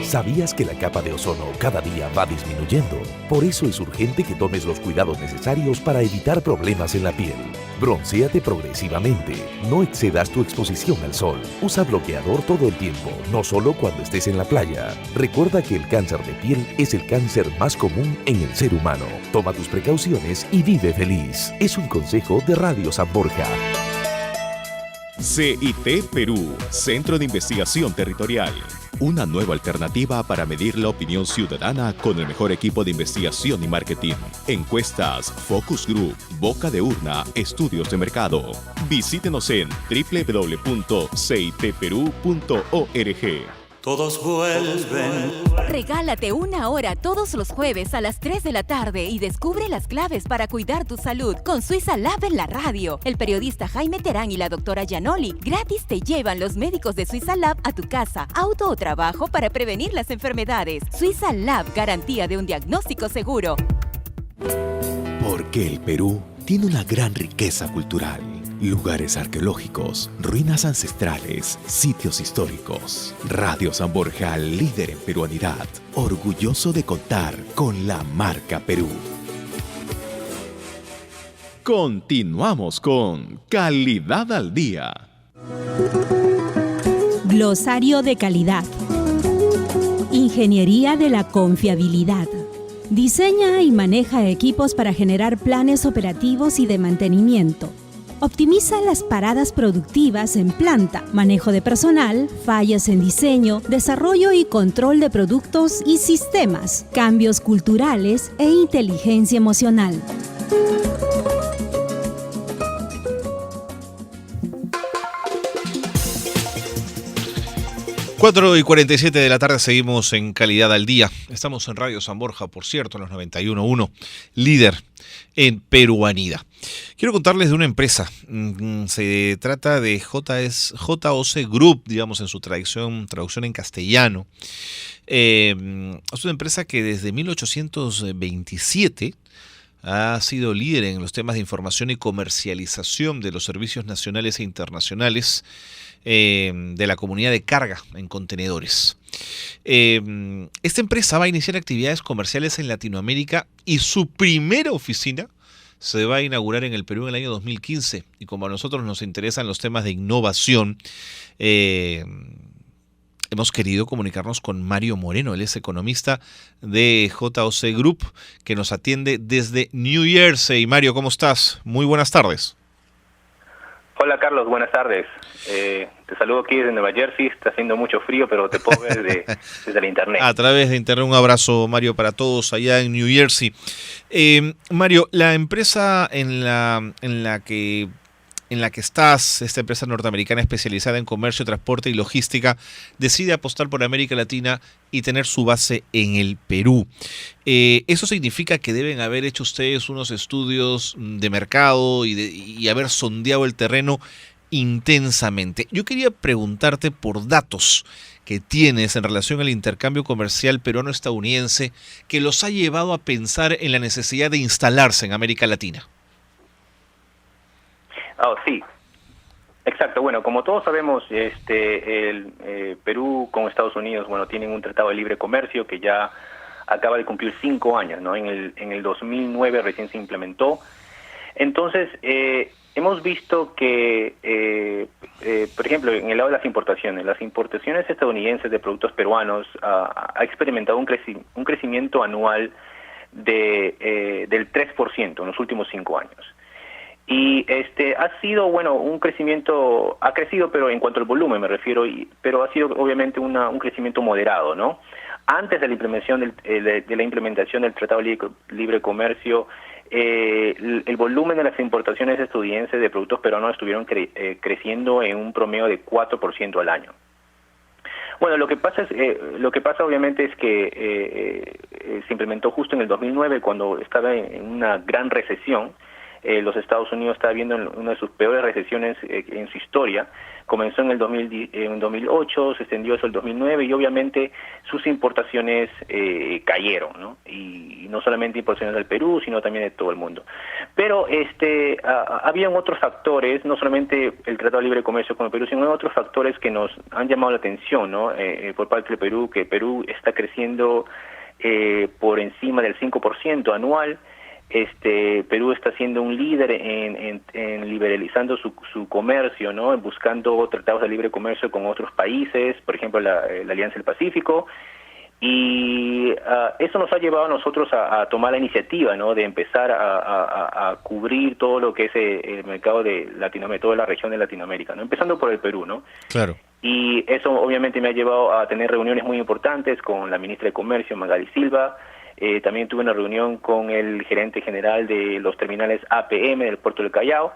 ¿Sabías que la capa de ozono cada día va disminuyendo? Por eso es urgente que tomes los cuidados necesarios para evitar problemas en la piel. Broncéate progresivamente. No excedas tu exposición al sol. Usa bloqueador todo el tiempo, no solo cuando estés en la playa. Recuerda que el cáncer de piel es el cáncer más común en el ser humano. Toma tus precauciones y vive feliz. Es un consejo de Radio San Borja. CIT Perú, Centro de Investigación Territorial. Una nueva alternativa para medir la opinión ciudadana con el mejor equipo de investigación y marketing. Encuestas, focus group, boca de urna, estudios de mercado. Visítenos en www.citperú.org. Todos vuelven. Regálate una hora todos los jueves a las 3 de la tarde y descubre las claves para cuidar tu salud con Suiza Lab en la radio. El periodista Jaime Terán y la doctora Gianoli gratis te llevan los médicos de Suiza Lab a tu casa, auto o trabajo para prevenir las enfermedades. Suiza Lab, garantía de un diagnóstico seguro. Porque el Perú tiene una gran riqueza cultural. Lugares arqueológicos, ruinas ancestrales, sitios históricos. Radio San Borja, líder en peruanidad, orgulloso de contar con la marca Perú. Continuamos con Calidad al Día. Glosario de calidad. Ingeniería de la confiabilidad. Diseña y maneja equipos para generar planes operativos y de mantenimiento. Optimiza las paradas productivas en planta, manejo de personal, fallas en diseño, desarrollo y control de productos y sistemas, cambios culturales e inteligencia emocional. Cuatro y 47 de la tarde, seguimos en Calidad al Día. Estamos en Radio San Borja, por cierto, en los 91.1, líder en peruanidad. Quiero contarles de una empresa. Se trata de JOC Group, digamos en su traducción en castellano. Es una empresa que desde 1827 ha sido líder en los temas de información y comercialización de los servicios nacionales e internacionales de la comunidad de carga en contenedores. Esta empresa va a iniciar actividades comerciales en Latinoamérica y su primera oficina se va a inaugurar en el Perú en el año 2015. Y como a nosotros nos interesan los temas de innovación, hemos querido comunicarnos con Mario Moreno. Él es economista de JOC Group, que nos atiende desde New Jersey. Mario, ¿cómo estás? Muy buenas tardes. Hola Carlos, buenas tardes. Te saludo aquí desde Nueva Jersey. Está haciendo mucho frío, pero te puedo ver desde la internet. A través de internet. Un abrazo, Mario, para todos allá en New Jersey. Mario, la empresa en la que estás, esta empresa norteamericana especializada en comercio, transporte y logística, decide apostar por América Latina y tener su base en el Perú. Eso significa que deben haber hecho ustedes unos estudios de mercado y haber sondeado el terreno intensamente. Yo quería preguntarte por datos que tienes en relación al intercambio comercial peruano-estadounidense que los ha llevado a pensar en la necesidad de instalarse en América Latina. Sí, exacto. Bueno, como todos sabemos, el Perú con Estados Unidos, tienen un tratado de libre comercio que ya acaba de cumplir 5 años, ¿no? En el 2009 recién se implementó. Entonces, hemos visto que, por ejemplo, en el lado de las importaciones estadounidenses de productos peruanos ha experimentado un crecimiento anual del 3% en los últimos 5 años. Y ha sido, un crecimiento, ha crecido, pero en cuanto al volumen me refiero, pero ha sido obviamente un crecimiento moderado, ¿no? Antes de la implementación del Tratado de Libre Comercio, el volumen de las importaciones estadounidenses de productos peruanos estuvieron creciendo en un promedio de 4% al año. Bueno, lo que pasa obviamente es que se implementó justo en el 2009, cuando estaba en una gran recesión. los Estados Unidos está viendo una de sus peores recesiones en su historia. Comenzó en el 2008, se extendió eso el 2009 y obviamente sus importaciones cayeron, ¿no? Y no solamente importaciones del Perú, sino también de todo el mundo. Pero habían otros factores, no solamente el Tratado de Libre Comercio con el Perú, sino otros factores que nos han llamado la atención, ¿no? Por parte del Perú, que Perú está creciendo por encima del 5% anual. Perú está siendo un líder en liberalizando su comercio, ¿no? Buscando tratados de libre comercio con otros países, por ejemplo la Alianza del Pacífico, y eso nos ha llevado a nosotros a tomar la iniciativa, ¿no? De empezar a cubrir todo lo que es el mercado de Latinoamérica, toda la región de Latinoamérica, ¿no? Empezando por el Perú, ¿no? Claro. Y eso obviamente me ha llevado a tener reuniones muy importantes con la ministra de Comercio, Magali Silva. También tuve una reunión con el gerente general de los terminales APM del puerto del Callao,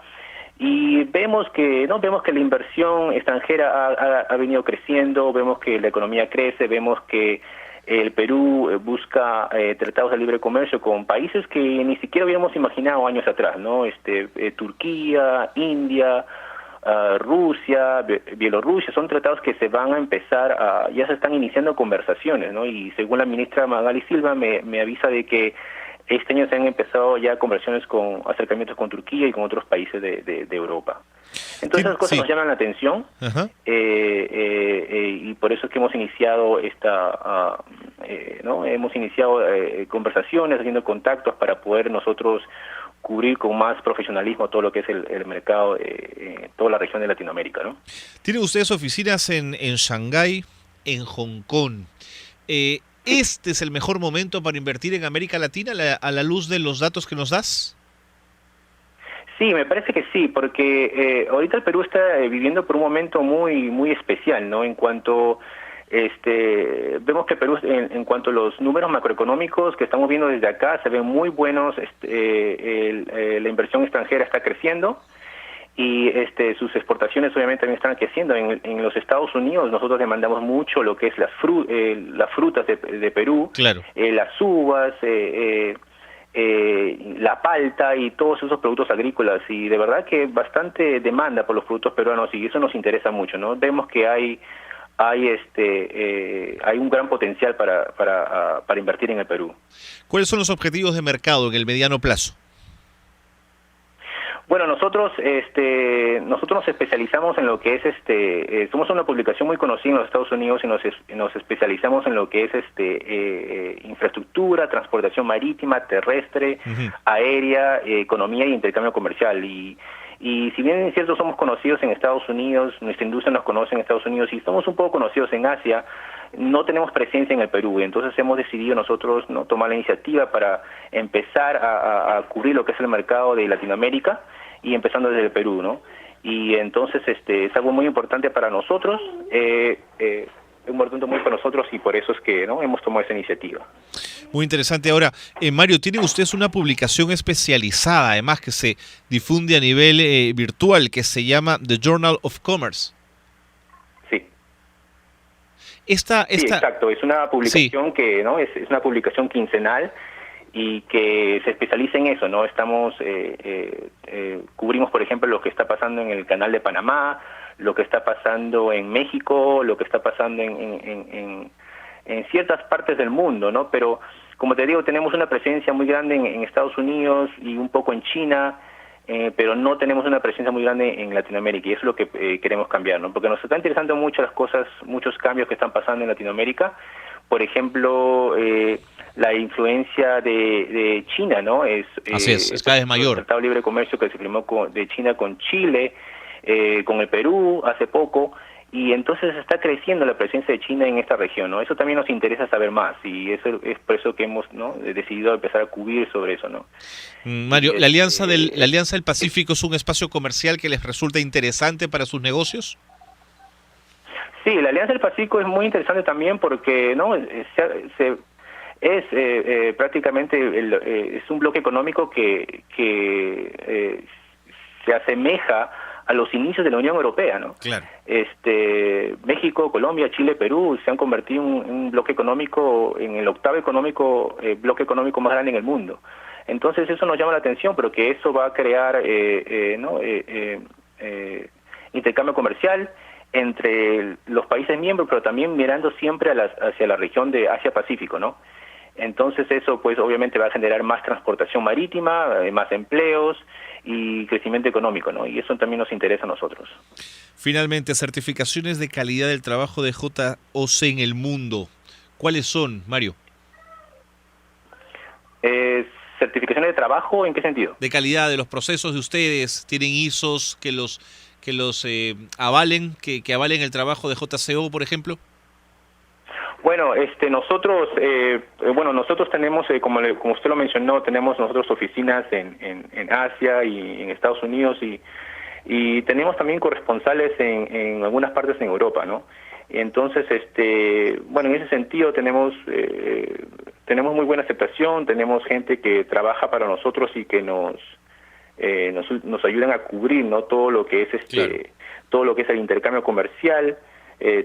y vemos que la inversión extranjera ha venido creciendo, vemos que la economía crece, vemos que el Perú busca tratados de libre comercio con países que ni siquiera habíamos imaginado años atrás, ¿no? Turquía, India, Rusia, Bielorrusia, son tratados que se van a empezar ya se están iniciando conversaciones, ¿no? Y según la ministra Magali Silva me avisa de que este año se han empezado ya conversaciones con acercamientos con Turquía y con otros países de Europa. Entonces esas cosas nos llaman la atención, y por eso es que hemos iniciado hemos iniciado conversaciones, haciendo contactos para poder nosotros cubrir con más profesionalismo todo lo que es el mercado toda la región de Latinoamérica, ¿no? Tienen ustedes oficinas en Shanghái, en Hong Kong. ¿Este es el mejor momento para invertir en América Latina a la luz de los datos que nos das? Sí, me parece que sí, porque ahorita el Perú está viviendo por un momento muy muy especial, ¿no? En cuanto vemos que Perú, en cuanto a los números macroeconómicos que estamos viendo desde acá, se ven muy buenos. La inversión extranjera está creciendo y sus exportaciones obviamente también están creciendo. En los Estados Unidos nosotros demandamos mucho lo que es las frutas de Perú, claro, las uvas, la palta y todos esos productos agrícolas, y de verdad que bastante demanda por los productos peruanos, y eso nos interesa mucho, ¿no? Vemos que hay un gran potencial para invertir en el Perú. ¿Cuáles son los objetivos de mercado en el mediano plazo? Bueno, nosotros nos especializamos en lo que es somos una publicación muy conocida en los Estados Unidos y nos especializamos en lo que es infraestructura, transportación marítima, terrestre, aérea, economía y intercambio comercial. Y si bien es cierto somos conocidos en Estados Unidos, nuestra industria nos conoce en Estados Unidos y estamos un poco conocidos en Asia, no tenemos presencia en el Perú. Entonces hemos decidido nosotros, ¿no?, tomar la iniciativa para empezar a cubrir lo que es el mercado de Latinoamérica, y empezando desde el Perú, ¿no? Y entonces es algo muy importante para nosotros, un momento muy para nosotros, y por eso es que, ¿no?, hemos tomado esa iniciativa. Muy interesante. Ahora, Mario, tienen ustedes una publicación especializada, además, que se difunde a nivel virtual, que se llama The Journal of Commerce. Sí. Sí, exacto. Es una publicación que, ¿no?, es una publicación quincenal y que se especializa en eso, ¿no? Estamos cubrimos, por ejemplo, lo que está pasando en el Canal de Panamá, lo que está pasando en México, lo que está pasando en ciertas partes del mundo, ¿no? Pero, como te digo, tenemos una presencia muy grande en Estados Unidos y un poco en China, pero no tenemos una presencia muy grande en Latinoamérica, y eso es lo que queremos cambiar, ¿no? Porque nos está interesando mucho las cosas, muchos cambios que están pasando en Latinoamérica. Por ejemplo, la influencia de China, ¿no? Así es cada vez mayor. El Tratado de Libre Comercio que se firmó de China con Chile, con el Perú hace poco, y entonces está creciendo la presencia de China en esta región, ¿no? Eso también nos interesa saber más, y eso es por eso que hemos, ¿no?, decidido empezar a cubrir sobre eso, ¿no? Mario, ¿la Alianza del Pacífico es un espacio comercial que les resulta interesante para sus negocios? Sí, la Alianza del Pacífico es muy interesante también porque, ¿no?, prácticamente es un bloque económico que se asemeja a los inicios de la Unión Europea, ¿no? Claro. México, Colombia, Chile, Perú se han convertido en un bloque económico, en el octavo bloque económico más grande en el mundo. Entonces eso nos llama la atención, pero que eso va a crear intercambio comercial entre los países miembros, pero también mirando siempre hacia la región de Asia-Pacífico, ¿no? Entonces eso pues obviamente va a generar más transportación marítima, más empleos y crecimiento económico, ¿no? Y eso también nos interesa a nosotros. Finalmente, certificaciones de calidad del trabajo de JOC en el mundo. ¿Cuáles son, Mario? ¿Certificaciones de trabajo en qué sentido? De calidad de los procesos de ustedes. ¿Tienen ISOs que los avalen, que avalen el trabajo de JCO, por ejemplo? Bueno, nosotros tenemos, como usted lo mencionó, tenemos nosotros oficinas en Asia y en Estados Unidos y tenemos también corresponsales en algunas partes en Europa, ¿no? Entonces, en ese sentido tenemos muy buena aceptación, tenemos gente que trabaja para nosotros y que nos ayudan a cubrir, ¿no? Todo lo que es todo lo que es el intercambio comercial,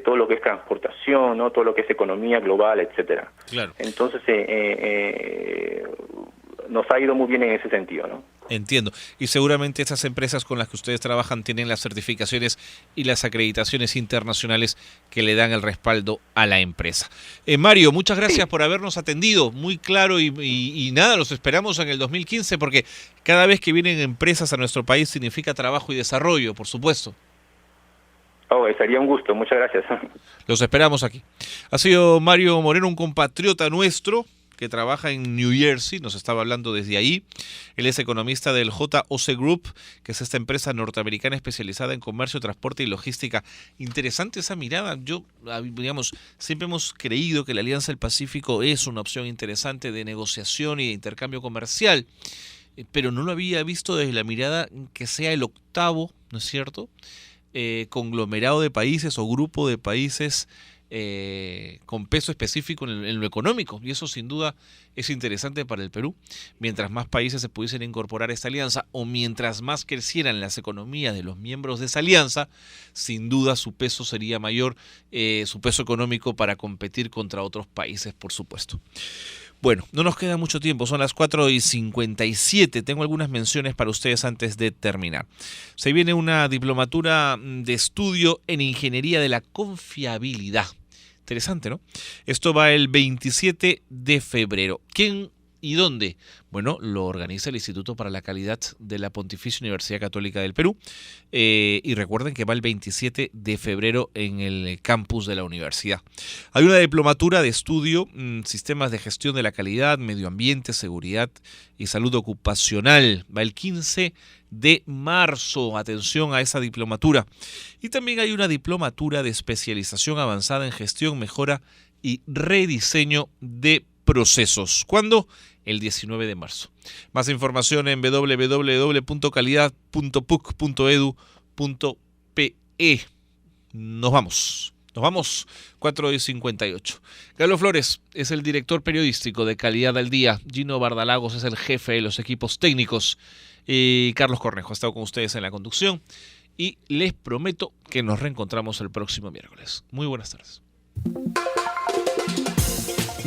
todo lo que es transportación, ¿no? Todo lo que es economía global, etcétera. Claro. Entonces nos ha ido muy bien en ese sentido, ¿no? Entiendo. Y seguramente estas empresas con las que ustedes trabajan tienen las certificaciones y las acreditaciones internacionales que le dan el respaldo a la empresa. Mario, muchas gracias por habernos atendido, muy claro y nada, los esperamos en el 2015 porque cada vez que vienen empresas a nuestro país significa trabajo y desarrollo, por supuesto. Sería un gusto, muchas gracias. Los esperamos aquí. Ha sido Mario Moreno, un compatriota nuestro que trabaja en New Jersey, nos estaba hablando desde ahí. Él es economista del JOC Group, que es esta empresa norteamericana especializada en comercio, transporte y logística. Interesante esa mirada. Siempre hemos creído que la Alianza del Pacífico es una opción interesante de negociación y de intercambio comercial, pero no lo había visto desde la mirada que sea el octavo, ¿no es cierto?, conglomerado de países o grupo de países con peso específico en lo económico, y eso sin duda es interesante para el Perú. Mientras más países se pudiesen incorporar a esta alianza o mientras más crecieran las economías de los miembros de esa alianza, sin duda su peso sería mayor, su peso económico para competir contra otros países, por supuesto. Bueno, no nos queda mucho tiempo, son las 4:57. Tengo algunas menciones para ustedes antes de terminar. Se viene una diplomatura de estudio en Ingeniería de la Confiabilidad. Interesante, ¿no? Esto va el 27 de febrero. ¿Quién y dónde? Bueno, lo organiza el Instituto para la Calidad de la Pontificia Universidad Católica del Perú. Y recuerden que va el 27 de febrero en el campus de la universidad. Hay una diplomatura de estudio, sistemas de gestión de la calidad, medio ambiente, seguridad y salud ocupacional. Va el 15 de marzo. Atención a esa diplomatura. Y también hay una diplomatura de especialización avanzada en gestión, mejora y rediseño de procesos. ¿Cuándo? El 19 de marzo. Más información en www.calidad.puc.edu.pe. Nos vamos, 4:58. Carlos Flores es el director periodístico de Calidad al Día. Gino Bardalagos es el jefe de los equipos técnicos. Y Carlos Cornejo ha estado con ustedes en la conducción. Y les prometo que nos reencontramos el próximo miércoles. Muy buenas tardes.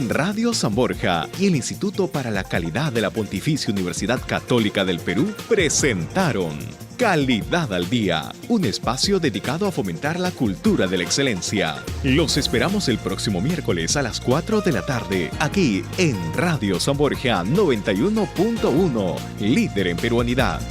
Radio San Borja y el Instituto para la Calidad de la Pontificia Universidad Católica del Perú presentaron Calidad al Día, un espacio dedicado a fomentar la cultura de la excelencia. Los esperamos el próximo miércoles a las 4 de la tarde, aquí en Radio San Borja 91.1, líder en peruanidad.